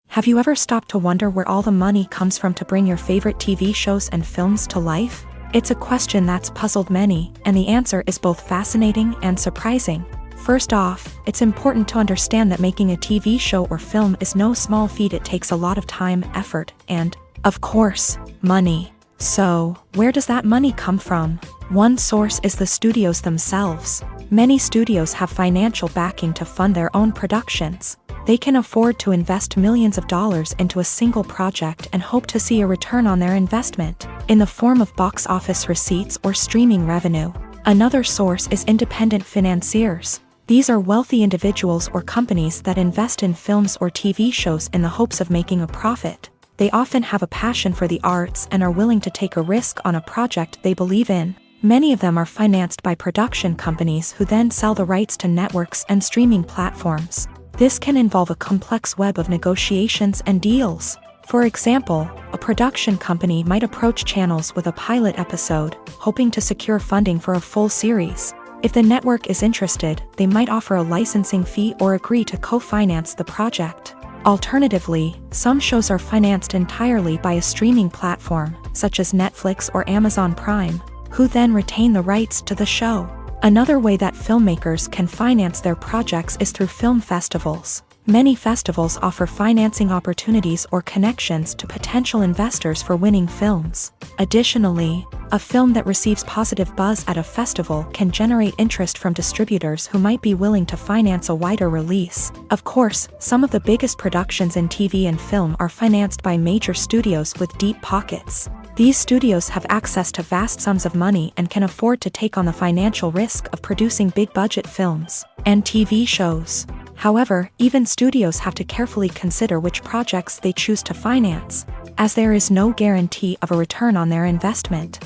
Have you ever stopped to wonder where all the money comes from to bring your favorite TV shows and films to life? It's a question that's puzzled many, and the answer is both fascinating and surprising. First off, it's important to understand that making a TV show or film is no small feat. It takes a lot of time, effort, and, of course, money. So, where does that money come from? One source is the studios themselves. Many studios have financial backing to fund their own productions. They can afford to invest millions of dollars into a single project and hope to see a return on their investment, in the form of box office receipts or streaming revenue. Another source is independent financiers. These are wealthy individuals or companies that invest in films or TV shows in the hopes of making a profit. They often have a passion for the arts and are willing to take a risk on a project they believe in. Many of them are financed by production companies who then sell the rights to networks and streaming platforms. This can involve a complex web of negotiations and deals. For example, a production company might approach channels with a pilot episode, hoping to secure funding for a full series. If the network is interested, they might offer a licensing fee or agree to co-finance the project. Alternatively, some shows are financed entirely by a streaming platform, such as Netflix or Amazon Prime, who then retain the rights to the show. Another way that filmmakers can finance their projects is through film festivals. Many festivals offer financing opportunities or connections to potential investors for winning films. Additionally, a film that receives positive buzz at a festival can generate interest from distributors who might be willing to finance a wider release. Of course, some of the biggest productions in TV and film are financed by major studios with deep pockets. These studios have access to vast sums of money and can afford to take on the financial risk of producing big-budget films and TV shows. However, even studios have to carefully consider which projects they choose to finance. as there is no guarantee of a return on their investment.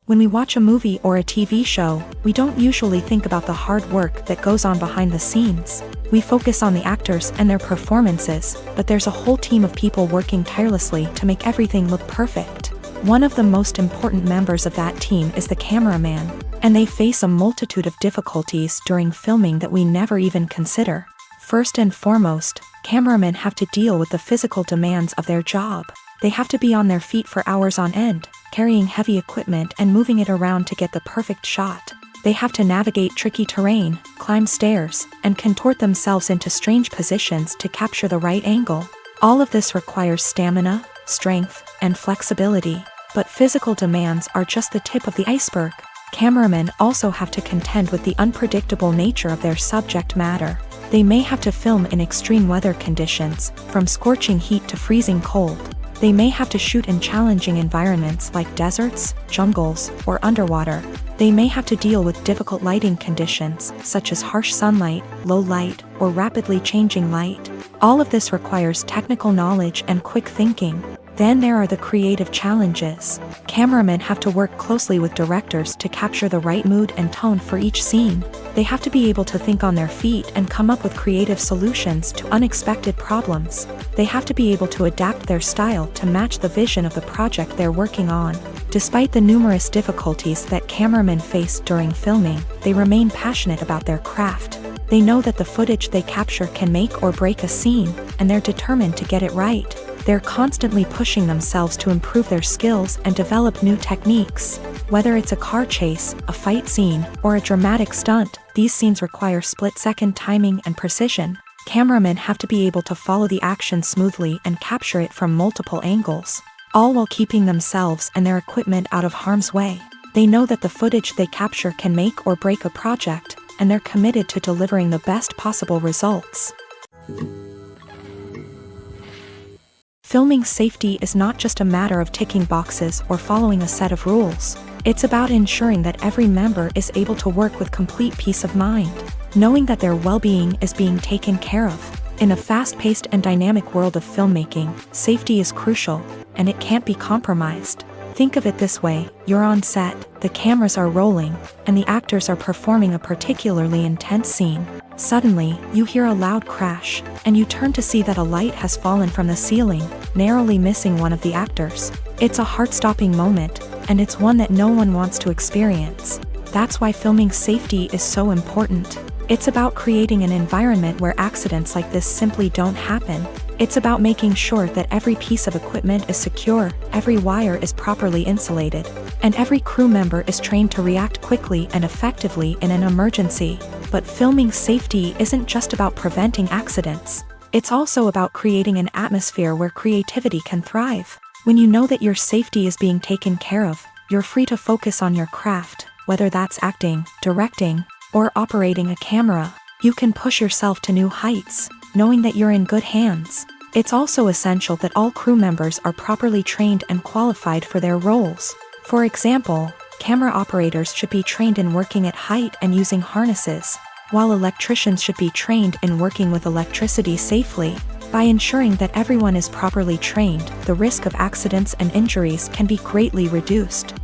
When we watch a movie or a TV show, we don't usually think about the hard work that goes on behind the scenes. We focus on the actors and their performances, but there's a whole team of people working tirelessly to make everything look perfect. One of the most important members of that team is the cameraman, and they face a multitude of difficulties during filming that we never even consider. First and foremost, cameramen have to deal with the physical demands of their job. They have to be on their feet for hours on end, carrying heavy equipment and moving it around to get the perfect shot. They have to navigate tricky terrain, climb stairs, and contort themselves into strange positions to capture the right angle. All of this requires stamina, strength, and flexibility. But physical demands are just the tip of the iceberg. Cameramen also have to contend with the unpredictable nature of their subject matter. They may have to film in extreme weather conditions, from scorching heat to freezing cold. They may have to shoot in challenging environments like deserts, jungles, or underwater. They may have to deal with difficult lighting conditions, such as harsh sunlight, low light, or rapidly changing light. All of this requires technical knowledge and quick thinking. Then there are the creative challenges. Cameramen have to work closely with directors to capture the right mood and tone for each scene. They have to be able to think on their feet and come up with creative solutions to unexpected problems. They have to be able to adapt their style to match the vision of the project they're working on. Despite the numerous difficulties that cameramen face during filming, they remain passionate about their craft. They know that the footage they capture can make or break a scene, and they're determined to get it right. They're constantly pushing themselves to improve their skills and develop new techniques. Whether it's a car chase, a fight scene, or a dramatic stunt, these scenes require split-second timing and precision. Cameramen have to be able to follow the action smoothly and capture it from multiple angles, all while keeping themselves and their equipment out of harm's way. They know that the footage they capture can make or break a project, and they're committed to delivering the best possible results. Filming safety is not just a matter of ticking boxes or following a set of rules. It's about ensuring that every member is able to work with complete peace of mind, knowing that their well-being is being taken care of. In a fast-paced and dynamic world of filmmaking, safety is crucial, and it can't be compromised. Think of it this way: you're on set, the cameras are rolling, and the actors are performing a particularly intense scene. Suddenly, you hear a loud crash, and you turn to see that a light has fallen from the ceiling, narrowly missing one of the actors. It's a heart-stopping moment, and it's one that no one wants to experience. That's why filming safety is so important. It's about creating an environment where accidents like this simply don't happen. It's about making sure that every piece of equipment is secure, every wire is properly insulated, and every crew member is trained to react quickly and effectively in an emergency. But filming safety isn't just about preventing accidents. It's also about creating an atmosphere where creativity can thrive. When you know that your safety is being taken care of, you're free to focus on your craft, whether that's acting, directing, or operating a camera. You can push yourself to new heights, knowing that you're in good hands. It's also essential that all crew members are properly trained and qualified for their roles. For example, camera operators should be trained in working at height and using harnesses, while electricians should be trained in working with electricity safely. By ensuring that everyone is properly trained, the risk of accidents and injuries can be greatly reduced.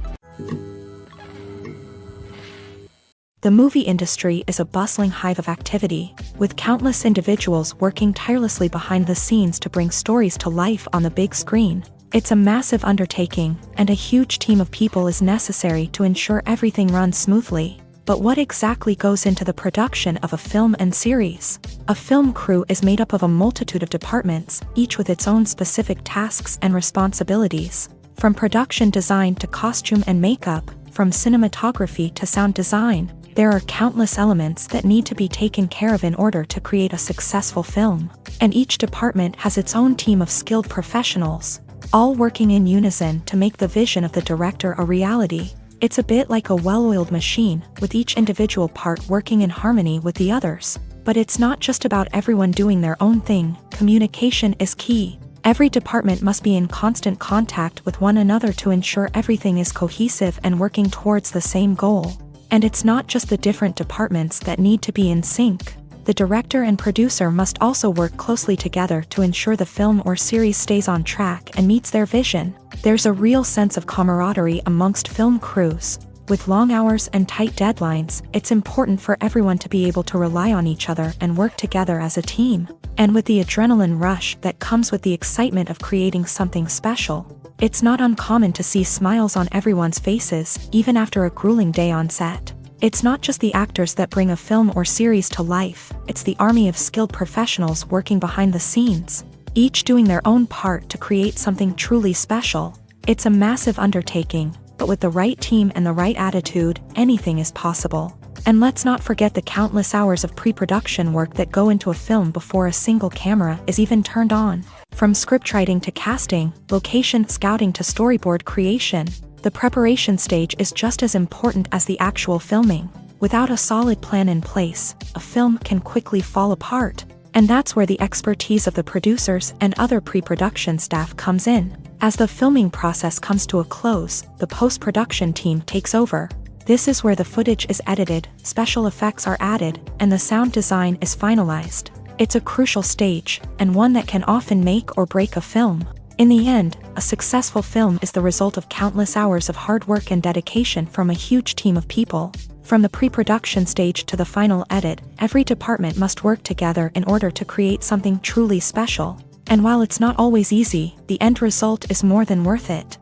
The movie industry is a bustling hive of activity, with countless individuals working tirelessly behind the scenes to bring stories to life on the big screen. It's a massive undertaking, and a huge team of people is necessary to ensure everything runs smoothly. But what exactly goes into the production of a film and series? A film crew is made up of a multitude of departments, each with its own specific tasks and responsibilities. From production design to costume and makeup, from cinematography to sound design, there are countless elements that need to be taken care of in order to create a successful film. And each department has its own team of skilled professionals, all working in unison to make the vision of the director a reality. It's a bit like a well-oiled machine, with each individual part working in harmony with the others. But it's not just about everyone doing their own thing. Communication is key. Every department must be in constant contact with one another to ensure everything is cohesive and working towards the same goal. And it's not just the different departments that need to be in sync. the director and producer must also work closely together to ensure the film or series stays on track and meets their vision. There's a real sense of camaraderie amongst film crews. With long hours and tight deadlines, it's important for everyone to be able to rely on each other and work together as a team. And with the adrenaline rush that comes with the excitement of creating something special, it's not uncommon to see smiles on everyone's faces, even after a grueling day on set. It's not just the actors that bring a film or series to life, it's the army of skilled professionals working behind the scenes, each doing their own part to create something truly special. It's a massive undertaking, but with the right team and the right attitude, anything is possible. And let's not forget the countless hours of pre-production work that go into a film before a single camera is even turned on. From scriptwriting to casting, location scouting to storyboard creation, the preparation stage is just as important as the actual filming. Without a solid plan in place, a film can quickly fall apart. And that's where the expertise of the producers and other pre-production staff comes in. As the filming process comes to a close, the post-production team takes over. This is where the footage is edited, special effects are added, and the sound design is finalized. It's a crucial stage, and one that can often make or break a film. In the end, a successful film is the result of countless hours of hard work and dedication from a huge team of people. From the pre-production stage to the final edit, every department must work together in order to create something truly special. And while it's not always easy, the end result is more than worth it.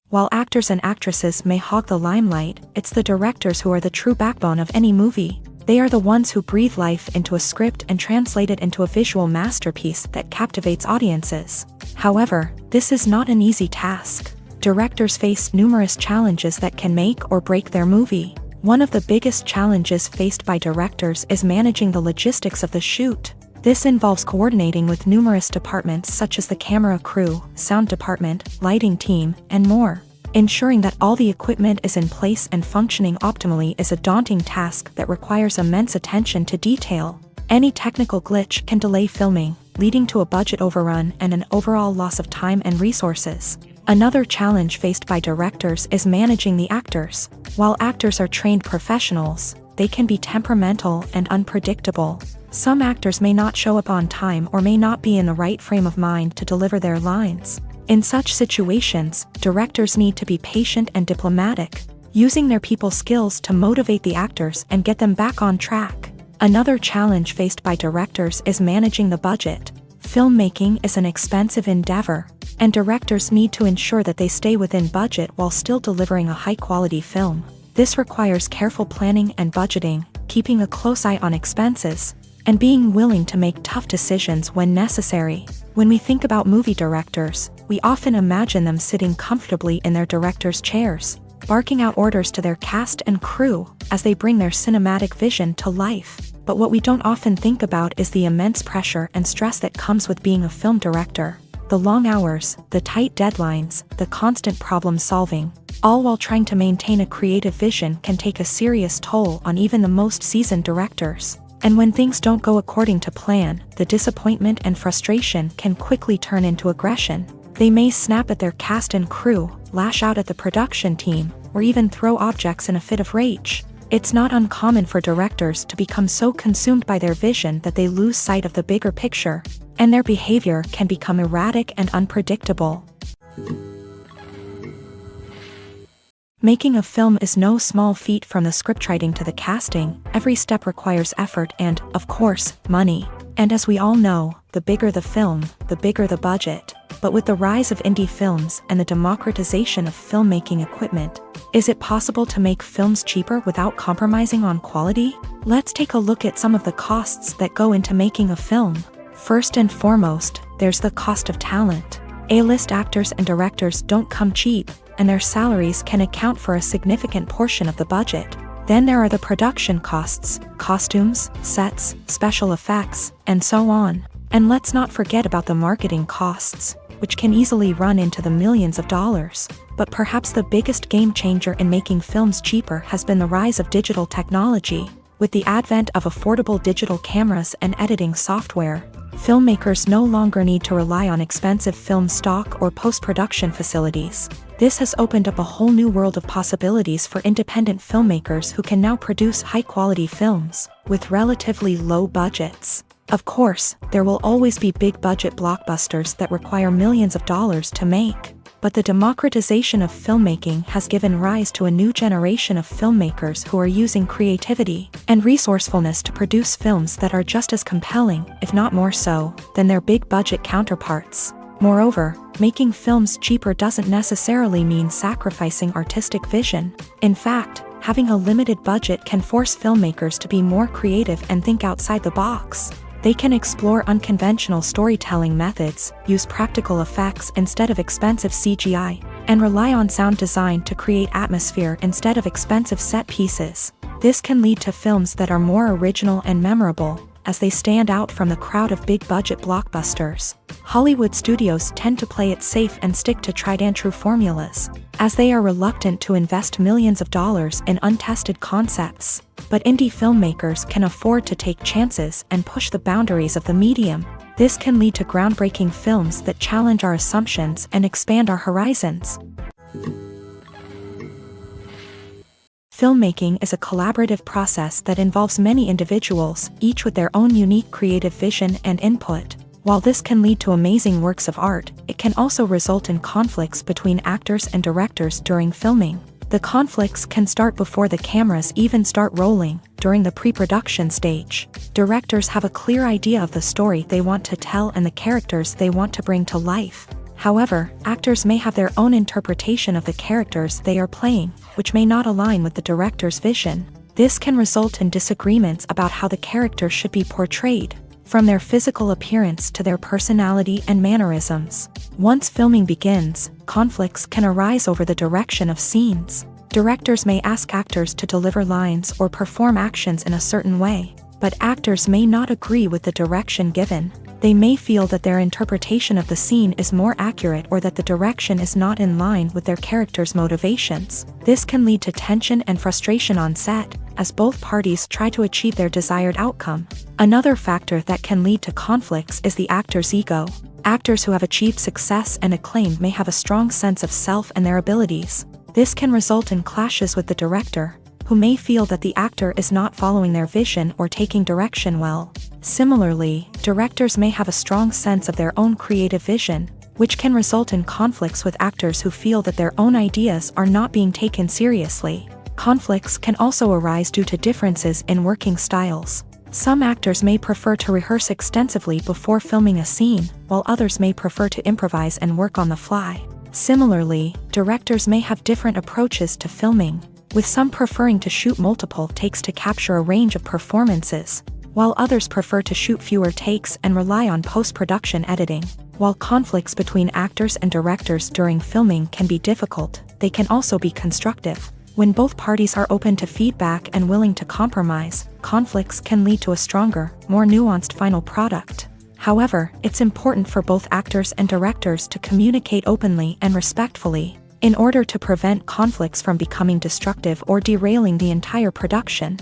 While actors and actresses may hog the limelight, it's the directors who are the true backbone of any movie. They are the ones who breathe life into a script and translate it into a visual masterpiece that captivates audiences. However, this is not an easy task. Directors face numerous challenges that can make or break their movie. One of the biggest challenges faced by directors is managing the logistics of the shoot. This involves coordinating with numerous departments such as the camera crew, sound department, lighting team, and more. Ensuring that all the equipment is in place and functioning optimally is a daunting task that requires immense attention to detail. Any technical glitch can delay filming, leading to a budget overrun and an overall loss of time and resources. Another challenge faced by directors is managing the actors. While actors are trained professionals, they can be temperamental and unpredictable. Some actors may not show up on time or may not be in the right frame of mind to deliver their lines. In such situations, directors need to be patient and diplomatic, using their people skills to motivate the actors and get them back on track. Another challenge faced by directors is managing the budget. Filmmaking is an expensive endeavor, and directors need to ensure that they stay within budget while still delivering a high-quality film. This requires careful planning and budgeting, keeping a close eye on expenses, and being willing to make tough decisions when necessary. When we think about movie directors, we often imagine them sitting comfortably in their director's chairs, barking out orders to their cast and crew as they bring their cinematic vision to life. But what we don't often think about is the immense pressure and stress that comes with being a film director. The long hours, the tight deadlines, the constant problem solving, all while trying to maintain a creative vision can take a serious toll on even the most seasoned directors. And when things don't go according to plan, the disappointment and frustration can quickly turn into aggression. They may snap at their cast and crew, lash out at the production team, or even throw objects in a fit of rage. It's not uncommon for directors to become so consumed by their vision that they lose sight of the bigger picture, and their behavior can become erratic and unpredictable. Making a film is no small feat. From the scriptwriting to the casting, every step requires effort and, of course, money. And as we all know, the bigger the film, the bigger the budget. But with the rise of indie films and the democratization of filmmaking equipment, is it possible to make films cheaper without compromising on quality? Let's take a look at some of the costs that go into making a film. First and foremost, there's the cost of talent. A-list actors and directors don't come cheap, and their salaries can account for a significant portion of the budget. Then there are the production costs, costumes, sets, special effects, and so on. And let's not forget about the marketing costs, which can easily run into the millions of dollars. But perhaps the biggest game changer in making films cheaper has been the rise of digital technology. With the advent of affordable digital cameras and editing software, Filmmakers no longer need to rely on expensive film stock or post-production facilities. This has opened up a whole new world of possibilities for independent filmmakers who can now produce high-quality films with relatively low budgets. Of course, there will always be big-budget blockbusters that require millions of dollars to make. But the democratization of filmmaking has given rise to a new generation of filmmakers who are using creativity and resourcefulness to produce films that are just as compelling, if not more so, than their big-budget counterparts. Moreover, making films cheaper doesn't necessarily mean sacrificing artistic vision. In fact, having a limited budget can force filmmakers to be more creative and think outside the box. They can explore unconventional storytelling methods, use practical effects instead of expensive CGI, and rely on sound design to create atmosphere instead of expensive set pieces. This can lead to films that are more original and memorable, as they stand out from the crowd of big-budget blockbusters. Hollywood studios tend to play it safe and stick to tried-and-true formulas, as they are reluctant to invest millions of dollars in untested concepts. But indie filmmakers can afford to take chances and push the boundaries of the medium. This can lead to groundbreaking films that challenge our assumptions and expand our horizons. Filmmaking is a collaborative process that involves many individuals, each with their own unique creative vision and input. While this can lead to amazing works of art, it can also result in conflicts between actors and directors during filming. The conflicts can start before the cameras even start rolling, during the pre-production stage. Directors have a clear idea of the story they want to tell and the characters they want to bring to life. However, actors may have their own interpretation of the characters they are playing, which may not align with the director's vision. This can result in disagreements about how the characters should be portrayed, from their physical appearance to their personality and mannerisms. Once filming begins, conflicts can arise over the direction of scenes. Directors may ask actors to deliver lines or perform actions in a certain way, but actors may not agree with the direction given. They may feel that their interpretation of the scene is more accurate or that the direction is not in line with their character's motivations. This can lead to tension and frustration on set, as both parties try to achieve their desired outcome. Another factor that can lead to conflicts is the actor's ego. Actors who have achieved success and acclaim may have a strong sense of self and their abilities. This can result in clashes with the director, who may feel that the actor is not following their vision or taking direction well. Similarly, directors may have a strong sense of their own creative vision, which can result in conflicts with actors who feel that their own ideas are not being taken seriously. Conflicts can also arise due to differences in working styles. Some actors may prefer to rehearse extensively before filming a scene, while others may prefer to improvise and work on the fly. Similarly, directors may have different approaches to filming, with some preferring to shoot multiple takes to capture a range of performances, while others prefer to shoot fewer takes and rely on post-production editing. While conflicts between actors and directors during filming can be difficult, they can also be constructive. When both parties are open to feedback and willing to compromise, conflicts can lead to a stronger, more nuanced final product. However, it's important for both actors and directors to communicate openly and respectfully, in order to prevent conflicts from becoming destructive or derailing the entire production.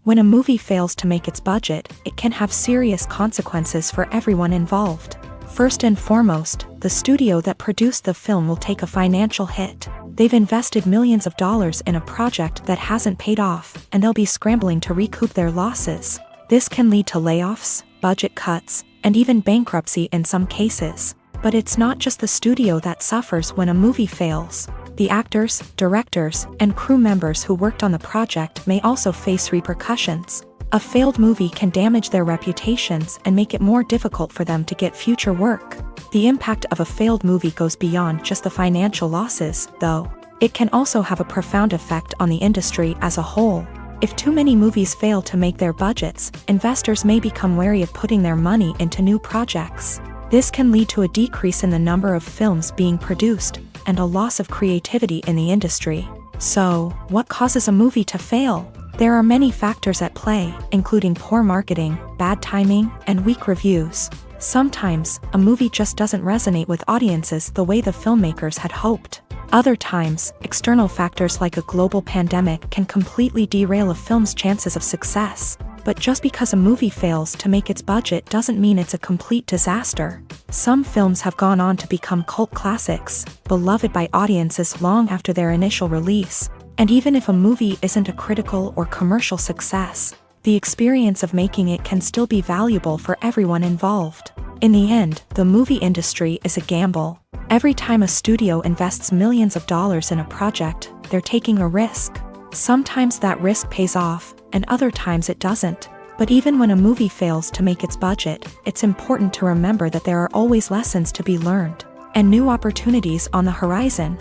When a movie fails to make its budget, it can have serious consequences for everyone involved. First and foremost, the studio that produced the film will take a financial hit. They've invested millions of dollars in a project that hasn't paid off, and they'll be scrambling to recoup their losses. This can lead to layoffs, budget cuts, and even bankruptcy in some cases. But it's not just the studio that suffers when a movie fails. The actors, directors, and crew members who worked on the project may also face repercussions. A failed movie can damage their reputations and make it more difficult for them to get future work. The impact of a failed movie goes beyond just the financial losses, though. It can also have a profound effect on the industry as a whole. If too many movies fail to make their budgets, investors may become wary of putting their money into new projects. This can lead to a decrease in the number of films being produced, and a loss of creativity in the industry. So, what causes a movie to fail? There are many factors at play, including poor marketing, bad timing, and weak reviews. Sometimes, a movie just doesn't resonate with audiences the way the filmmakers had hoped. Other times, external factors like a global pandemic can completely derail a film's chances of success. But just because a movie fails to make its budget doesn't mean it's a complete disaster. Some films have gone on to become cult classics, beloved by audiences long after their initial release. And even if a movie isn't a critical or commercial success, the experience of making it can still be valuable for everyone involved. In the end, the movie industry is a gamble. Every time a studio invests millions of dollars in a project, they're taking a risk. Sometimes that risk pays off, and other times it doesn't. But even when a movie fails to make its budget, it's important to remember that there are always lessons to be learned, and new opportunities on the horizon.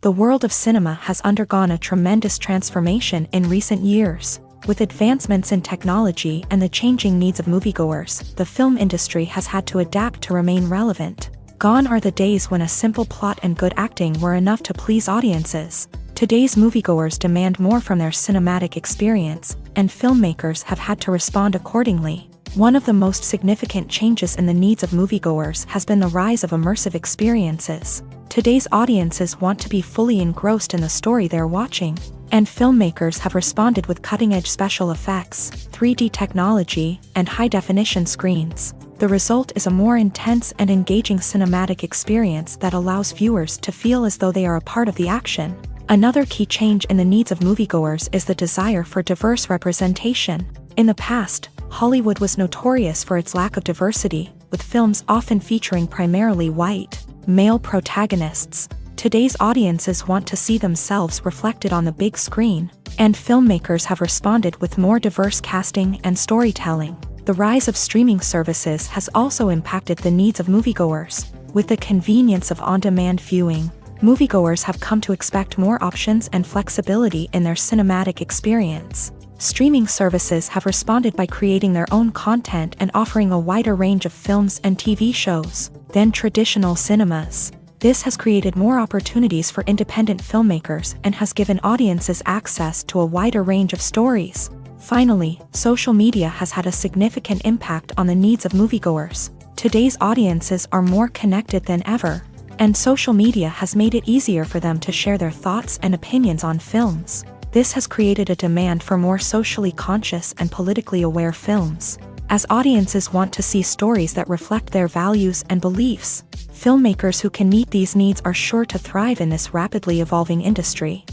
The world of cinema has undergone a tremendous transformation in recent years. With advancements in technology and the changing needs of moviegoers, the film industry has had to adapt to remain relevant. Gone are the days when a simple plot and good acting were enough to please audiences. Today's moviegoers demand more from their cinematic experience, and filmmakers have had to respond accordingly. One of the most significant changes in the needs of moviegoers has been the rise of immersive experiences. Today's audiences want to be fully engrossed in the story they're watching, and filmmakers have responded with cutting-edge special effects, 3D technology, and high-definition screens. The result is a more intense and engaging cinematic experience that allows viewers to feel as though they are a part of the action. Another key change in the needs of moviegoers is the desire for diverse representation. In the past, Hollywood was notorious for its lack of diversity, with films often featuring primarily white, male protagonists. Today's audiences want to see themselves reflected on the big screen, and filmmakers have responded with more diverse casting and storytelling. The rise of streaming services has also impacted the needs of moviegoers. With the convenience of on-demand viewing, moviegoers have come to expect more options and flexibility in their cinematic experience. Streaming services have responded by creating their own content and offering a wider range of films and TV shows than traditional cinemas. This has created more opportunities for independent filmmakers and has given audiences access to a wider range of stories. Finally, social media has had a significant impact on the needs of moviegoers. Today's audiences are more connected than ever, and social media has made it easier for them to share their thoughts and opinions on films. This has created a demand for more socially conscious and politically aware films. As audiences want to see stories that reflect their values and beliefs, filmmakers who can meet these needs are sure to thrive in this rapidly evolving industry.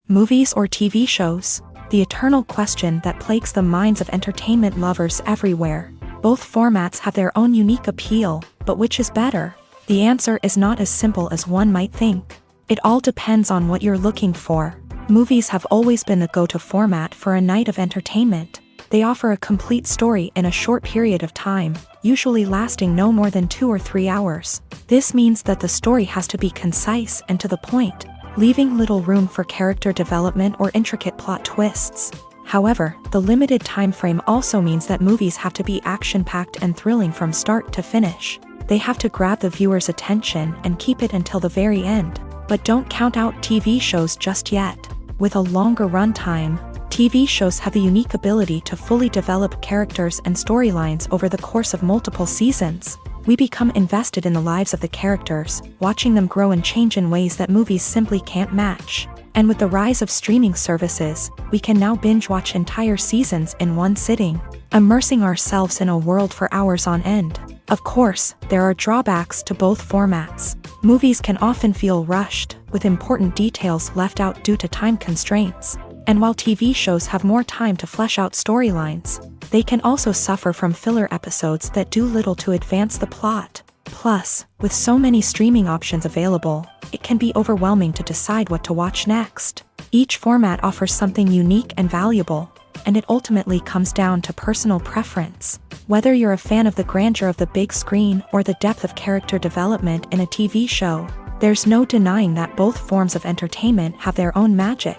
Movies or TV shows? The eternal question that plagues the minds of entertainment lovers everywhere. Both formats have their own unique appeal, but which is better? The answer is not as simple as one might think. It all depends on what you're looking for. Movies have always been the go-to format for a night of entertainment. They offer a complete story in a short period of time, usually lasting no more than 2 or 3 hours. This means that the story has to be concise and to the point, leaving little room for character development or intricate plot twists. However, the limited time frame also means that movies have to be action-packed and thrilling from start to finish. They have to grab the viewer's attention and keep it until the very end. But don't count out TV shows just yet. With a longer runtime, TV shows have the unique ability to fully develop characters and storylines over the course of multiple seasons. We become invested in the lives of the characters, watching them grow and change in ways that movies simply can't match. And with the rise of streaming services, we can now binge-watch entire seasons in one sitting, immersing ourselves in a world for hours on end. Of course, there are drawbacks to both formats. Movies can often feel rushed, with important details left out due to time constraints. And while TV shows have more time to flesh out storylines, they can also suffer from filler episodes that do little to advance the plot. Plus, with so many streaming options available, it can be overwhelming to decide what to watch next. Each format offers something unique and valuable, and it ultimately comes down to personal preference. Whether you're a fan of the grandeur of the big screen or the depth of character development in a TV show, there's no denying that both forms of entertainment have their own magic.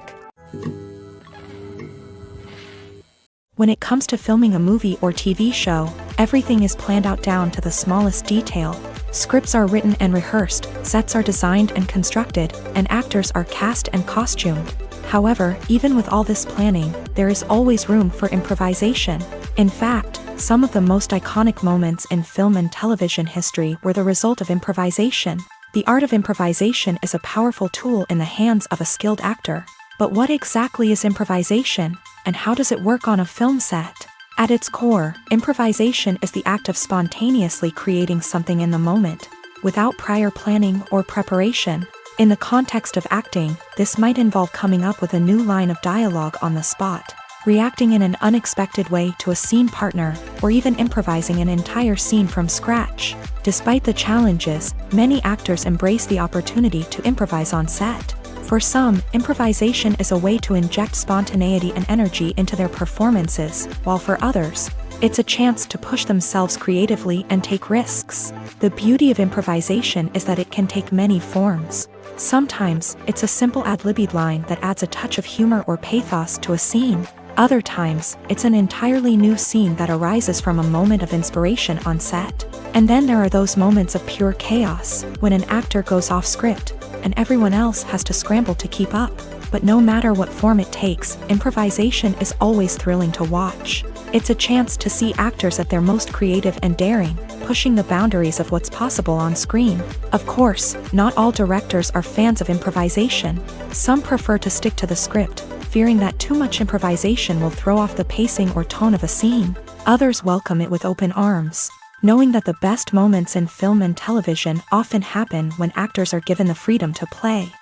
When it comes to filming a movie or TV show, everything is planned out down to the smallest detail. Scripts are written and rehearsed, sets are designed and constructed, and actors are cast and costumed. However, even with all this planning, there is always room for improvisation. In fact, some of the most iconic moments in film and television history were the result of improvisation. The art of improvisation is a powerful tool in the hands of a skilled actor. But what exactly is improvisation, and how does it work on a film set? At its core, improvisation is the act of spontaneously creating something in the moment, without prior planning or preparation. In the context of acting, this might involve coming up with a new line of dialogue on the spot, reacting in an unexpected way to a scene partner, or even improvising an entire scene from scratch. Despite the challenges, many actors embrace the opportunity to improvise on set. For some, improvisation is a way to inject spontaneity and energy into their performances, while for others, it's a chance to push themselves creatively and take risks. The beauty of improvisation is that it can take many forms. Sometimes, it's a simple ad-libbed line that adds a touch of humor or pathos to a scene. Other times, it's an entirely new scene that arises from a moment of inspiration on set. And then there are those moments of pure chaos, when an actor goes off script, and everyone else has to scramble to keep up. But no matter what form it takes, improvisation is always thrilling to watch. It's a chance to see actors at their most creative and daring, pushing the boundaries of what's possible on screen. Of course, not all directors are fans of improvisation. Some prefer to stick to the script, fearing that too much improvisation will throw off the pacing or tone of a scene. Others welcome it with open arms, knowing that the best moments in film and television often happen when actors are given the freedom to play.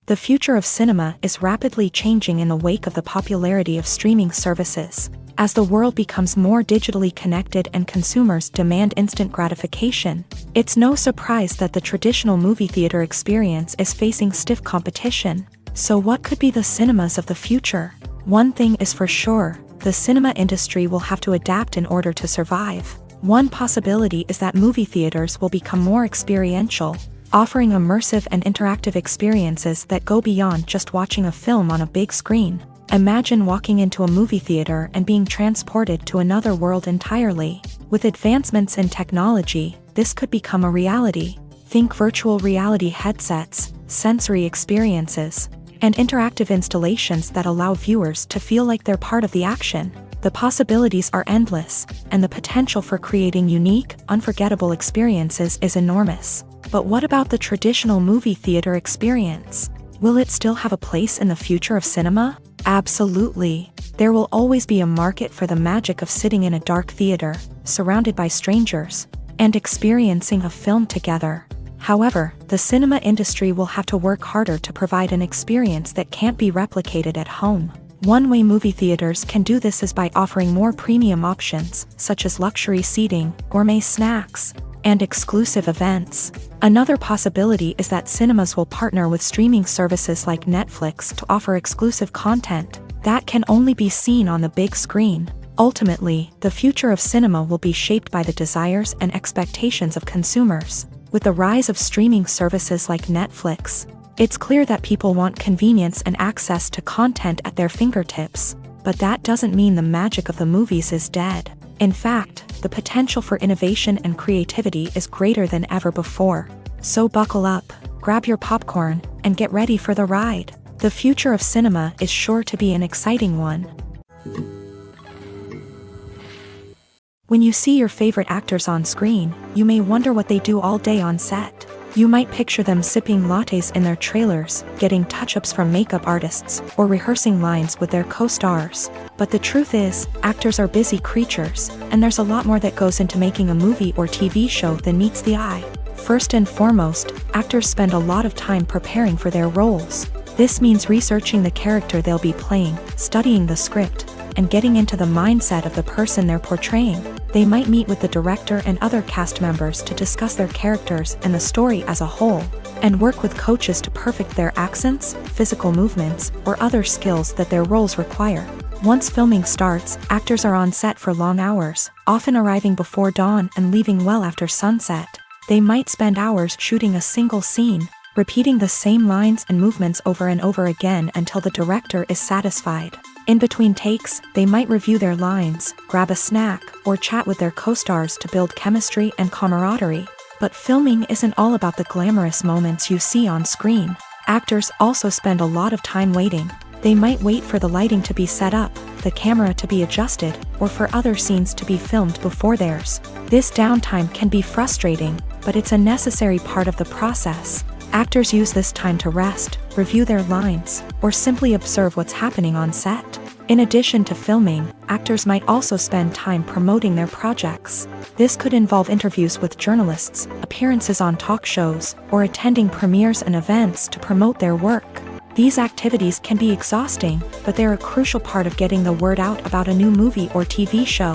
The future of cinema is rapidly changing in the wake of the popularity of streaming services. As the world becomes more digitally connected and consumers demand instant gratification, it's no surprise that the traditional movie theater experience is facing stiff competition. So what could be the cinemas of the future? One thing is for sure, the cinema industry will have to adapt in order to survive. One possibility is that movie theaters will become more experiential, offering immersive and interactive experiences that go beyond just watching a film on a big screen. Imagine walking into a movie theater and being transported to another world entirely. With advancements in technology, this could become a reality. Think virtual reality headsets, sensory experiences, and interactive installations that allow viewers to feel like they're part of the action. The possibilities are endless, and the potential for creating unique, unforgettable experiences is enormous. But what about the traditional movie theater experience? Will it still have a place in the future of cinema? Absolutely. There will always be a market for the magic of sitting in a dark theater, surrounded by strangers, and experiencing a film together. However, the cinema industry will have to work harder to provide an experience that can't be replicated at home. One way movie theaters can do this is by offering more premium options, such as luxury seating, gourmet snacks, and exclusive events. Another possibility is that cinemas will partner with streaming services like Netflix to offer exclusive content that can only be seen on the big screen. Ultimately, the future of cinema will be shaped by the desires and expectations of consumers. With the rise of streaming services like Netflix, it's clear that people want convenience and access to content at their fingertips. But that doesn't mean the magic of the movies is dead. In fact, the potential for innovation and creativity is greater than ever before. So buckle up, grab your popcorn, and get ready for the ride. The future of cinema is sure to be an exciting one. When you see your favorite actors on screen, you may wonder what they do all day on set. You might picture them sipping lattes in their trailers, getting touch-ups from makeup artists, or rehearsing lines with their co-stars. But the truth is, actors are busy creatures, and there's a lot more that goes into making a movie or TV show than meets the eye. First and foremost, actors spend a lot of time preparing for their roles. This means researching the character they'll be playing, studying the script, and getting into the mindset of the person they're portraying. They might meet with the director and other cast members to discuss their characters and the story as a whole, and work with coaches to perfect their accents, physical movements, or other skills that their roles require. Once filming starts, actors are on set for long hours, often arriving before dawn and leaving well after sunset. They might spend hours shooting a single scene, repeating the same lines and movements over and over again until the director is satisfied. In between takes, they might review their lines, grab a snack, or chat with their co-stars to build chemistry and camaraderie. But filming isn't all about the glamorous moments you see on screen. Actors also spend a lot of time waiting. They might wait for the lighting to be set up, the the camera to be adjusted, or for other scenes to be filmed before theirs. This downtime can be frustrating, but it's a necessary part of the process. Actors use this time to rest, review their lines, or simply observe what's happening on set. In addition to filming, actors might also spend time promoting their projects. This could involve interviews with journalists, appearances on talk shows, or attending premieres and events to promote their work. These activities can be exhausting, but they're a crucial part of getting the word out about a new movie or TV show.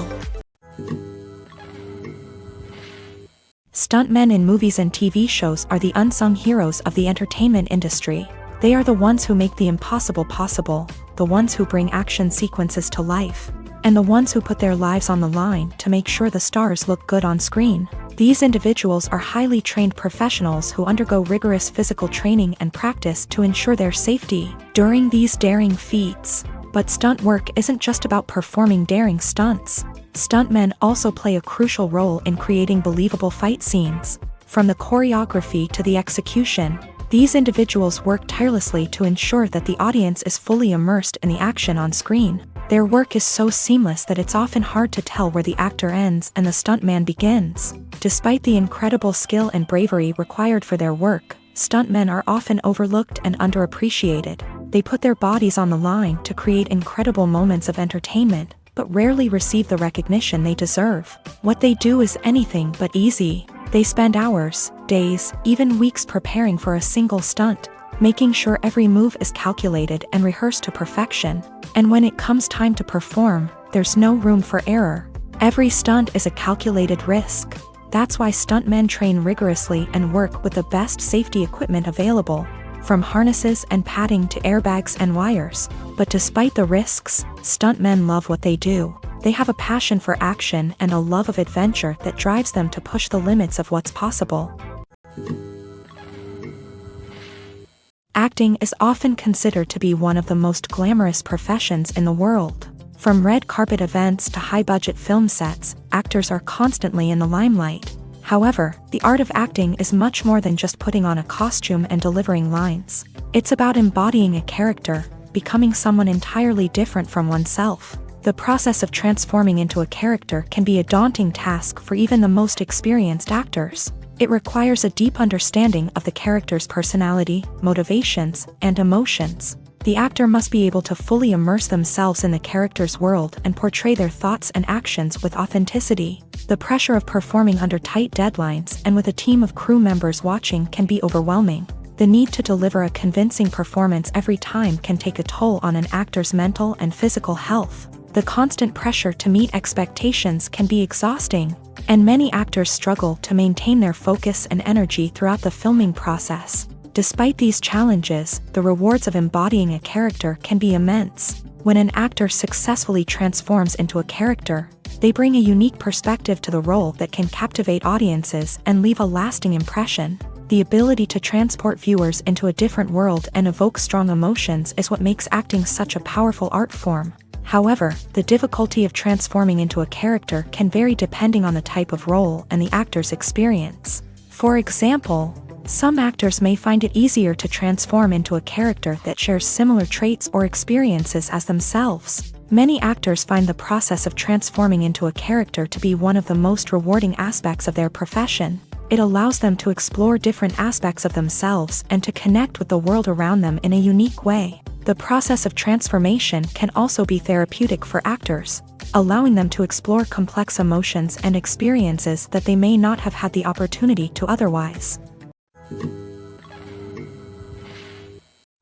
Stuntmen in movies and TV shows are the unsung heroes of the entertainment industry. They are the ones who make the impossible possible, the ones who bring action sequences to life, and the ones who put their lives on the line to make sure the stars look good on screen. These individuals are highly trained professionals who undergo rigorous physical training and practice to ensure their safety during these daring feats. But stunt work isn't just about performing daring stunts. Stuntmen also play a crucial role in creating believable fight scenes. From the choreography to the execution, these individuals work tirelessly to ensure that the audience is fully immersed in the action on screen. Their work is so seamless that it's often hard to tell where the actor ends and the stuntman begins. Despite the incredible skill and bravery required for their work, stuntmen are often overlooked and underappreciated. They put their bodies on the line to create incredible moments of entertainment, but rarely receive the recognition they deserve. What they do is anything but easy. They spend hours, days, even weeks preparing for a single stunt, making sure every move is calculated and rehearsed to perfection. And when it comes time to perform, there's no room for error. Every stunt is a calculated risk. That's why stuntmen train rigorously and work with the best safety equipment available, from harnesses and padding to airbags and wires. But despite the risks, stuntmen love what they do. They have a passion for action and a love of adventure that drives them to push the limits of what's possible. Acting is often considered to be one of the most glamorous professions in the world. From red carpet events to high-budget film sets, actors are constantly in the limelight. However, the art of acting is much more than just putting on a costume and delivering lines. It's about embodying a character, becoming someone entirely different from oneself. The process of transforming into a character can be a daunting task for even the most experienced actors. It requires a deep understanding of the character's personality, motivations, and emotions. The actor must be able to fully immerse themselves in the character's world and portray their thoughts and actions with authenticity. The pressure of performing under tight deadlines and with a team of crew members watching can be overwhelming. The need to deliver a convincing performance every time can take a toll on an actor's mental and physical health. The constant pressure to meet expectations can be exhausting, and many actors struggle to maintain their focus and energy throughout the filming process. Despite these challenges, the rewards of embodying a character can be immense. When an actor successfully transforms into a character, they bring a unique perspective to the role that can captivate audiences and leave a lasting impression. The ability to transport viewers into a different world and evoke strong emotions is what makes acting such a powerful art form. However, the difficulty of transforming into a character can vary depending on the type of role and the actor's experience. For example, some actors may find it easier to transform into a character that shares similar traits or experiences as themselves. Many actors find the process of transforming into a character to be one of the most rewarding aspects of their profession. It allows them to explore different aspects of themselves and to connect with the world around them in a unique way. The process of transformation can also be therapeutic for actors, allowing them to explore complex emotions and experiences that they may not have had the opportunity to otherwise.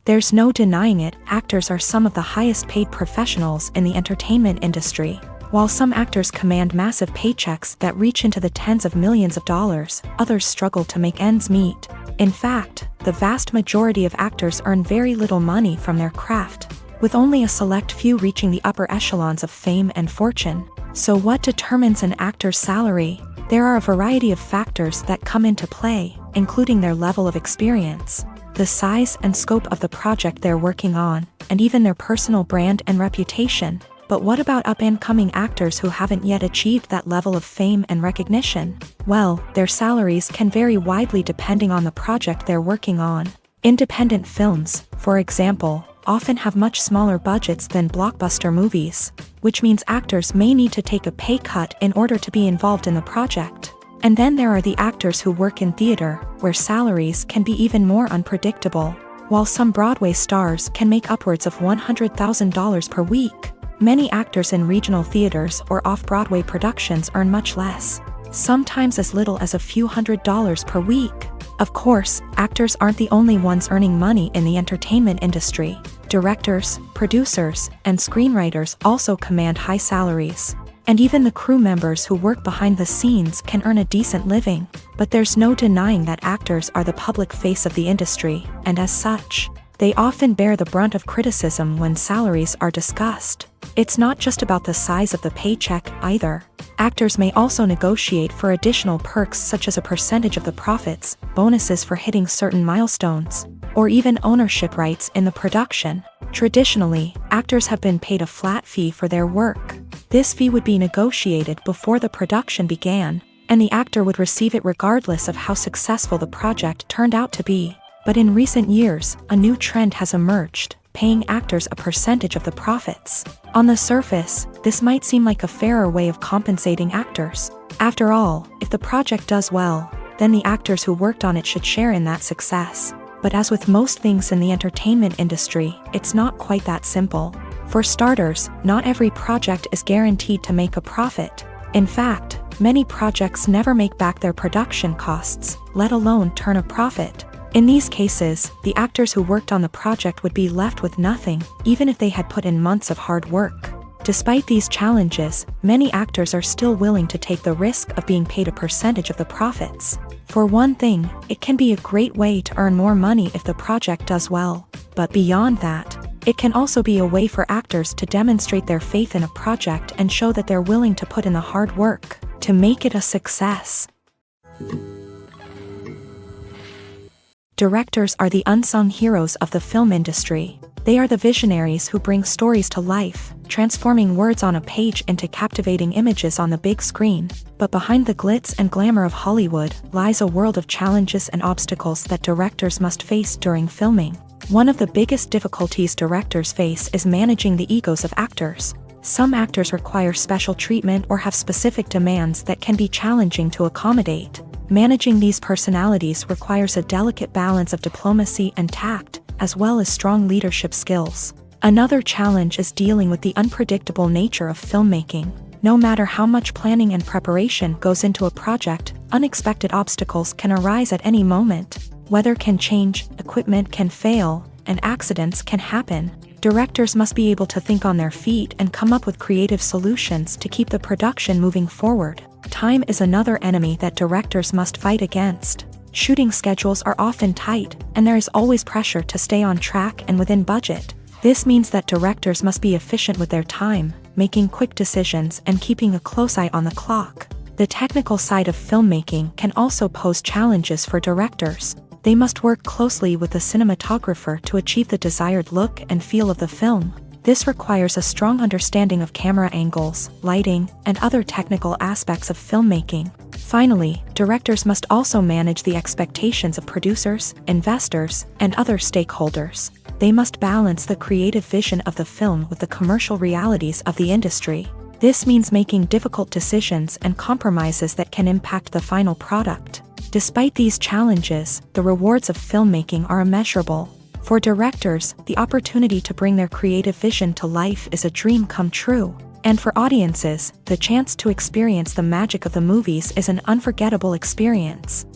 There's no denying it, actors are some of the highest paid professionals in the entertainment industry. While some actors command massive paychecks that reach into the tens of millions of dollars, others struggle to make ends meet. In fact, the vast majority of actors earn very little money from their craft, with only a select few reaching the upper echelons of fame and fortune. So what determines an actor's salary? There are a variety of factors that come into play, including their level of experience, the size and scope of the project they're working on, and even their personal brand and reputation. But what about up-and-coming actors who haven't yet achieved that level of fame and recognition? Well, their salaries can vary widely depending on the project they're working on. Independent films, for example, often have much smaller budgets than blockbuster movies, which means actors may need to take a pay cut in order to be involved in the project. And then there are the actors who work in theater, where salaries can be even more unpredictable. While some Broadway stars can make upwards of $100,000 per week, many actors in regional theaters or off-Broadway productions earn much less, sometimes as little as a few $100s per week. Of course, actors aren't the only ones earning money in the entertainment industry. Directors, producers, and screenwriters also command high salaries. And even the crew members who work behind the scenes can earn a decent living. But there's no denying that actors are the public face of the industry, and as such, they often bear the brunt of criticism when salaries are discussed. It's not just about the size of the paycheck either. Actors may also negotiate for additional perks such as a percentage of the profits, bonuses for hitting certain milestones, or even ownership rights in the production. Traditionally, actors have been paid a flat fee for their work. This fee would be negotiated before the production began, and the actor would receive it regardless of how successful the project turned out to be. But in recent years, a new trend has emerged, paying actors a percentage of the profits. On the surface, this might seem like a fairer way of compensating actors. After all, if the project does well, then the actors who worked on it should share in that success. But as with most things in the entertainment industry, it's not quite that simple. For starters, not every project is guaranteed to make a profit. In fact, many projects never make back their production costs, let alone turn a profit. In these cases, the actors who worked on the project would be left with nothing, even if they had put in months of hard work. Despite these challenges, many actors are still willing to take the risk of being paid a percentage of the profits. For one thing, it can be a great way to earn more money if the project does well. But beyond that, it can also be a way for actors to demonstrate their faith in a project and show that they're willing to put in the hard work to make it a success. Directors are the unsung heroes of the film industry. They are the visionaries who bring stories to life, transforming words on a page into captivating images on the big screen. But behind the glitz and glamour of Hollywood lies a world of challenges and obstacles that directors must face during filming. One of the biggest difficulties directors face is managing the egos of actors. Some actors require special treatment or have specific demands that can be challenging to accommodate. Managing these personalities requires a delicate balance of diplomacy and tact, as well as strong leadership skills. Another challenge is dealing with the unpredictable nature of filmmaking. No matter how much planning and preparation goes into a project, unexpected obstacles can arise at any moment. Weather can change, equipment can fail, and accidents can happen. Directors must be able to think on their feet and come up with creative solutions to keep the production moving forward. Time is another enemy that directors must fight against. Shooting schedules are often tight, and there is always pressure to stay on track and within budget. This means that directors must be efficient with their time, making quick decisions and keeping a close eye on the clock. The technical side of filmmaking can also pose challenges for directors. They must work closely with the cinematographer to achieve the desired look and feel of the film. This requires a strong understanding of camera angles, lighting, and other technical aspects of filmmaking. Finally, directors must also manage the expectations of producers, investors, and other stakeholders. They must balance the creative vision of the film with the commercial realities of the industry. This means making difficult decisions and compromises that can impact the final product. Despite these challenges, the rewards of filmmaking are immeasurable. For directors, the opportunity to bring their creative vision to life is a dream come true. And for audiences, the chance to experience the magic of the movies is an unforgettable experience.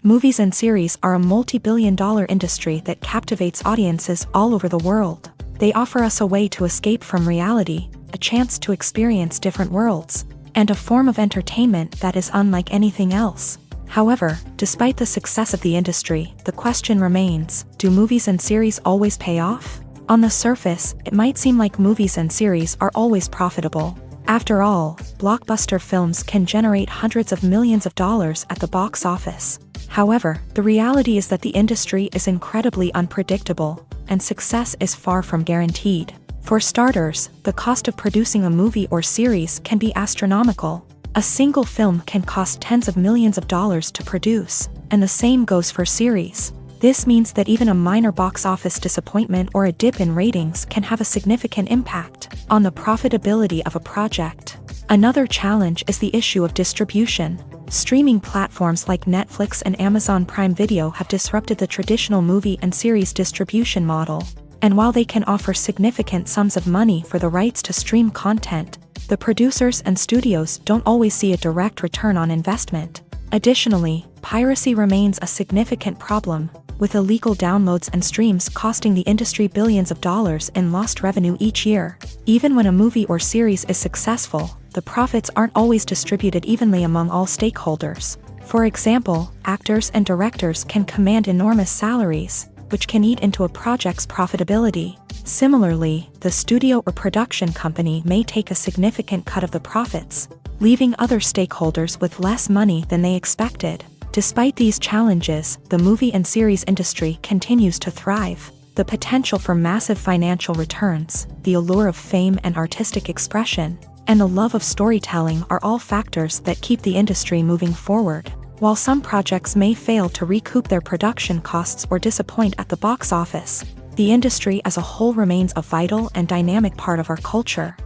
Movies and series are a multi-billion-dollar industry that captivates audiences all over the world. They offer us a way to escape from reality, a chance to experience different worlds, and a form of entertainment that is unlike anything else. However, despite the success of the industry, the question remains, do movies and series always pay off? On the surface, it might seem like movies and series are always profitable. After all, blockbuster films can generate hundreds of millions of dollars at the box office. However, the reality is that the industry is incredibly unpredictable, and success is far from guaranteed. For starters, the cost of producing a movie or series can be astronomical. A single film can cost tens of millions of dollars to produce, and the same goes for series. This means that even a minor box office disappointment or a dip in ratings can have a significant impact on the profitability of a project. Another challenge is the issue of distribution. Streaming platforms like Netflix and Amazon Prime Video have disrupted the traditional movie and series distribution model. And while they can offer significant sums of money for the rights to stream content, the producers and studios don't always see a direct return on investment. Additionally, piracy remains a significant problem, with illegal downloads and streams costing the industry billions of dollars in lost revenue each year. Even when a movie or series is successful, the profits aren't always distributed evenly among all stakeholders. For example, actors and directors can command enormous salaries, which can eat into a project's profitability. Similarly, the studio or production company may take a significant cut of the profits, leaving other stakeholders with less money than they expected. Despite these challenges, the movie and series industry continues to thrive. The potential for massive financial returns, the allure of fame and artistic expression, and the love of storytelling are all factors that keep the industry moving forward. While some projects may fail to recoup their production costs or disappoint at the box office, the industry as a whole remains a vital and dynamic part of our culture.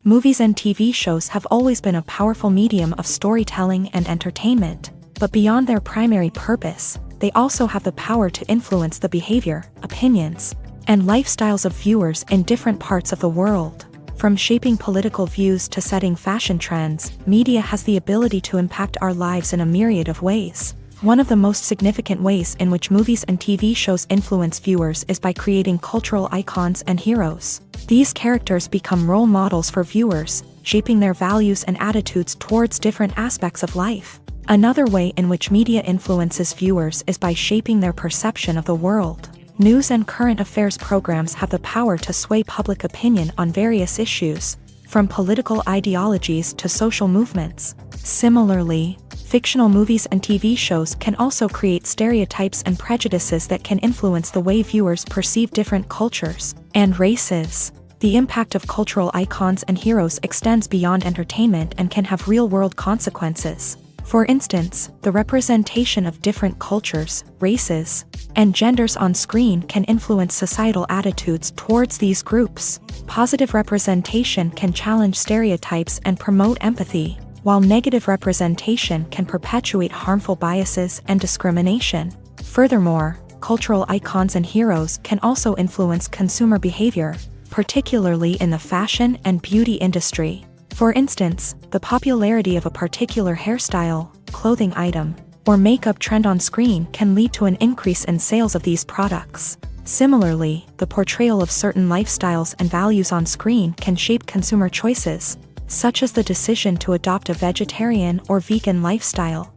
Movies and TV shows have always been a powerful medium of storytelling and entertainment, but beyond their primary purpose, they also have the power to influence the behavior, opinions, and lifestyles of viewers in different parts of the world. From shaping political views to setting fashion trends, media has the ability to impact our lives in a myriad of ways. One of the most significant ways in which movies and TV shows influence viewers is by creating cultural icons and heroes. These characters become role models for viewers, shaping their values and attitudes towards different aspects of life. Another way in which media influences viewers is by shaping their perception of the world. News and current affairs programs have the power to sway public opinion on various issues, from political ideologies to social movements. Similarly, fictional movies and TV shows can also create stereotypes and prejudices that can influence the way viewers perceive different cultures and races. The impact of cultural icons and heroes extends beyond entertainment and can have real-world consequences. For instance, the representation of different cultures, races, and genders on screen can influence societal attitudes towards these groups. Positive representation can challenge stereotypes and promote empathy, while negative representation can perpetuate harmful biases and discrimination. Furthermore, cultural icons and heroes can also influence consumer behavior, particularly in the fashion and beauty industry. For instance, the popularity of a particular hairstyle, clothing item, or makeup trend on screen can lead to an increase in sales of these products. Similarly, the portrayal of certain lifestyles and values on screen can shape consumer choices, such as the decision to adopt a vegetarian or vegan lifestyle.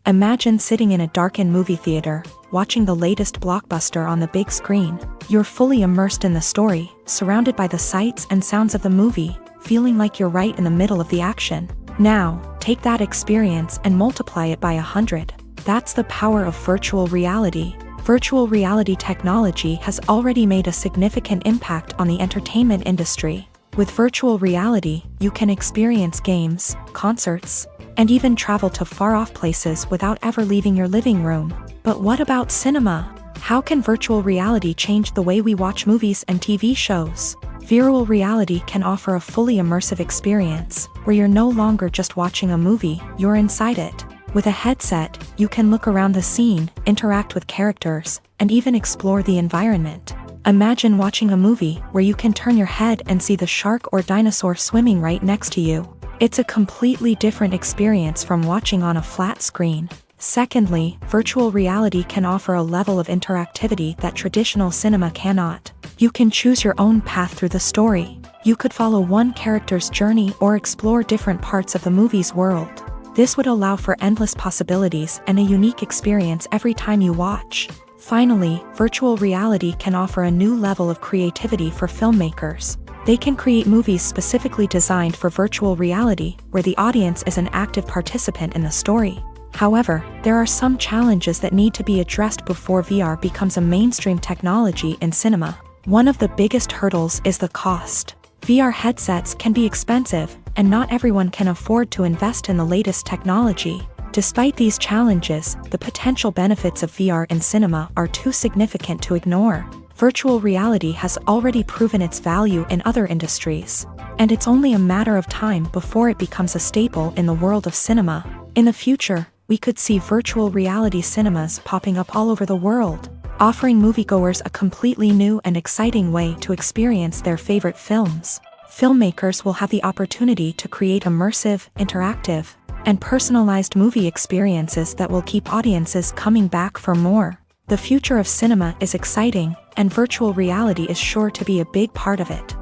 Imagine sitting in a darkened movie theater, watching the latest blockbuster on the big screen. You're fully immersed in the story, surrounded by the sights and sounds of the movie, feeling like you're right in the middle of the action. Now, take that experience and multiply it by 100. That's the power of virtual reality. Virtual reality technology has already made a significant impact on the entertainment industry. With virtual reality, you can experience games, concerts, and even travel to far-off places without ever leaving your living room. But what about cinema? How can virtual reality change the way we watch movies and TV shows? Virtual reality can offer a fully immersive experience, where you're no longer just watching a movie, you're inside it. With a headset, you can look around the scene, interact with characters, and even explore the environment. Imagine watching a movie where you can turn your head and see the shark or dinosaur swimming right next to you. It's a completely different experience from watching on a flat screen. Secondly, virtual reality can offer a level of interactivity that traditional cinema cannot. You can choose your own path through the story. You could follow one character's journey or explore different parts of the movie's world. This would allow for endless possibilities and a unique experience every time you watch. Finally, virtual reality can offer a new level of creativity for filmmakers. They can create movies specifically designed for virtual reality, where the audience is an active participant in the story. However, there are some challenges that need to be addressed before VR becomes a mainstream technology in cinema. One of the biggest hurdles is the cost. VR headsets can be expensive, and not everyone can afford to invest in the latest technology. Despite these challenges, the potential benefits of VR in cinema are too significant to ignore. Virtual reality has already proven its value in other industries, and it's only a matter of time before it becomes a staple in the world of cinema. In the future, we could see virtual reality cinemas popping up all over the world, offering moviegoers a completely new and exciting way to experience their favorite films. Filmmakers will have the opportunity to create immersive, interactive, and personalized movie experiences that will keep audiences coming back for more. The future of cinema is exciting, and virtual reality is sure to be a big part of it.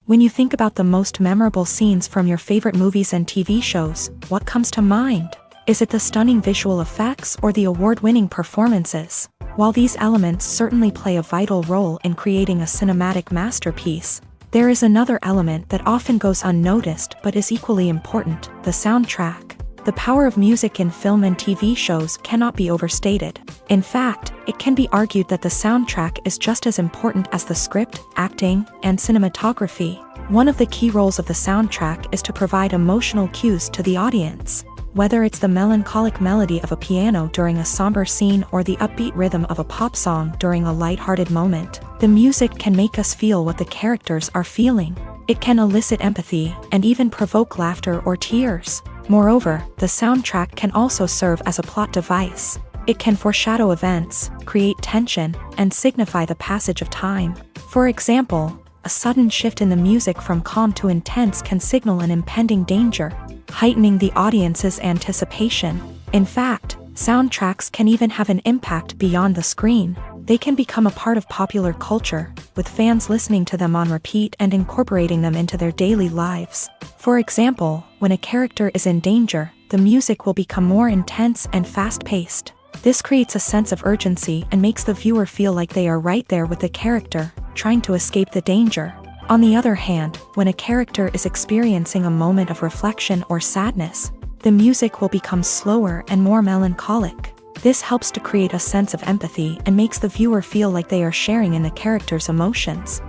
When you think about the most memorable scenes from your favorite movies and TV shows, what comes to mind? Is it the stunning visual effects or the award-winning performances? While these elements certainly play a vital role in creating a cinematic masterpiece, there is another element that often goes unnoticed but is equally important: the soundtrack. The power of music in film and TV shows cannot be overstated. In fact, it can be argued that the soundtrack is just as important as the script, acting, and cinematography. One of the key roles of the soundtrack is to provide emotional cues to the audience. Whether it's the melancholic melody of a piano during a somber scene or the upbeat rhythm of a pop song during a lighthearted moment, the music can make us feel what the characters are feeling. It can elicit empathy and even provoke laughter or tears. Moreover, the soundtrack can also serve as a plot device. It can foreshadow events, create tension, and signify the passage of time. For example, a sudden shift in the music from calm to intense can signal an impending danger, heightening the audience's anticipation. In fact, soundtracks can even have an impact beyond the screen. They can become a part of popular culture, with fans listening to them on repeat and incorporating them into their daily lives. For example, when a character is in danger, the music will become more intense and fast-paced. This creates a sense of urgency and makes the viewer feel like they are right there with the character, trying to escape the danger. On the other hand, when a character is experiencing a moment of reflection or sadness, the music will become slower and more melancholic. This helps to create a sense of empathy and makes the viewer feel like they are sharing in the character's emotions.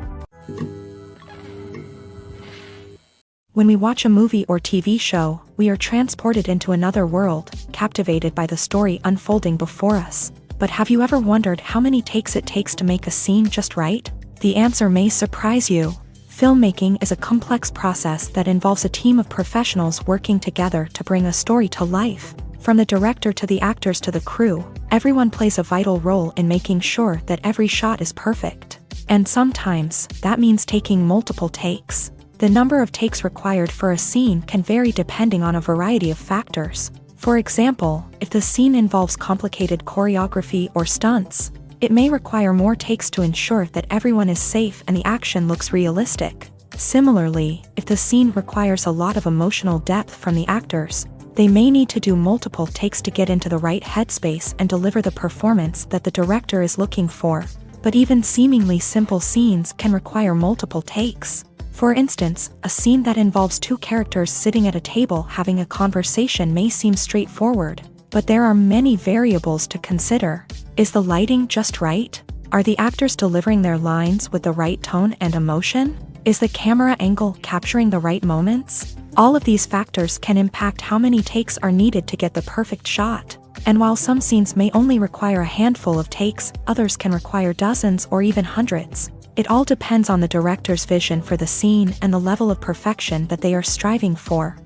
When we watch a movie or TV show, we are transported into another world, captivated by the story unfolding before us. But have you ever wondered how many takes it takes to make a scene just right? The answer may surprise you. Filmmaking is a complex process that involves a team of professionals working together to bring a story to life. From the director to the actors to the crew, everyone plays a vital role in making sure that every shot is perfect. And sometimes, that means taking multiple takes. The number of takes required for a scene can vary depending on a variety of factors. For example, if the scene involves complicated choreography or stunts, it may require more takes to ensure that everyone is safe and the action looks realistic. Similarly, if the scene requires a lot of emotional depth from the actors, they may need to do multiple takes to get into the right headspace and deliver the performance that the director is looking for. But even seemingly simple scenes can require multiple takes. For instance, a scene that involves two characters sitting at a table having a conversation may seem straightforward, but there are many variables to consider. Is the lighting just right? Are the actors delivering their lines with the right tone and emotion? Is the camera angle capturing the right moments? All of these factors can impact how many takes are needed to get the perfect shot. And while some scenes may only require a handful of takes, others can require dozens or even hundreds. It all depends on the director's vision for the scene and the level of perfection that they are striving for.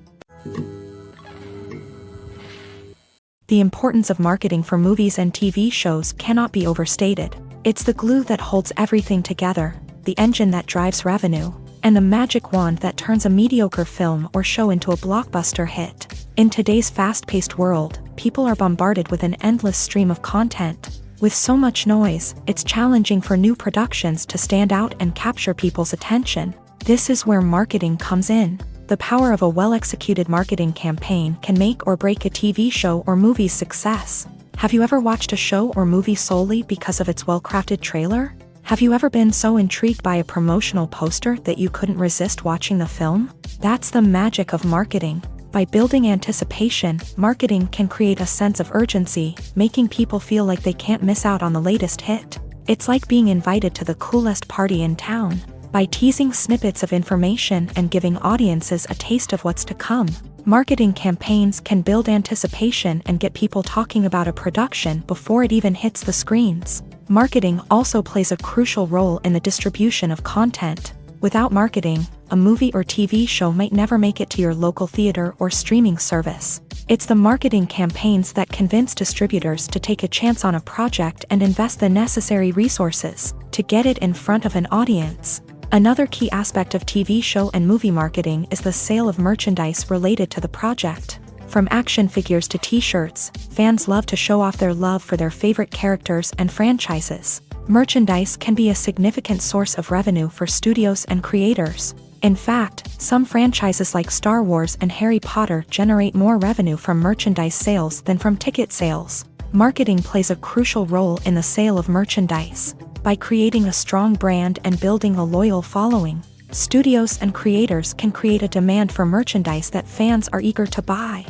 The importance of marketing for movies and TV shows cannot be overstated. It's the glue that holds everything together, the engine that drives revenue, and the magic wand that turns a mediocre film or show into a blockbuster hit. In today's fast-paced world, people are bombarded with an endless stream of content. With so much noise, it's challenging for new productions to stand out and capture people's attention. This is where marketing comes in. The power of a well-executed marketing campaign can make or break a TV show or movie's success. Have you ever watched a show or movie solely because of its well-crafted trailer? Have you ever been so intrigued by a promotional poster that you couldn't resist watching the film? That's the magic of marketing. By building anticipation, marketing can create a sense of urgency, making people feel like they can't miss out on the latest hit. It's like being invited to the coolest party in town. by teasing snippets of information and giving audiences a taste of what's to come. Marketing campaigns can build anticipation and get people talking about a production before it even hits the screens. Marketing also plays a crucial role in the distribution of content. Without marketing, a movie or TV show might never make it to your local theater or streaming service. It's the marketing campaigns that convince distributors to take a chance on a project and invest the necessary resources to get it in front of an audience. Another key aspect of TV show and movie marketing is the sale of merchandise related to the project. From action figures to t-shirts, fans love to show off their love for their favorite characters and franchises. Merchandise can be a significant source of revenue for studios and creators. In fact, some franchises like Star Wars and Harry Potter generate more revenue from merchandise sales than from ticket sales. Marketing plays a crucial role in the sale of merchandise. By creating a strong brand and building a loyal following, studios and creators can create a demand for merchandise that fans are eager to buy.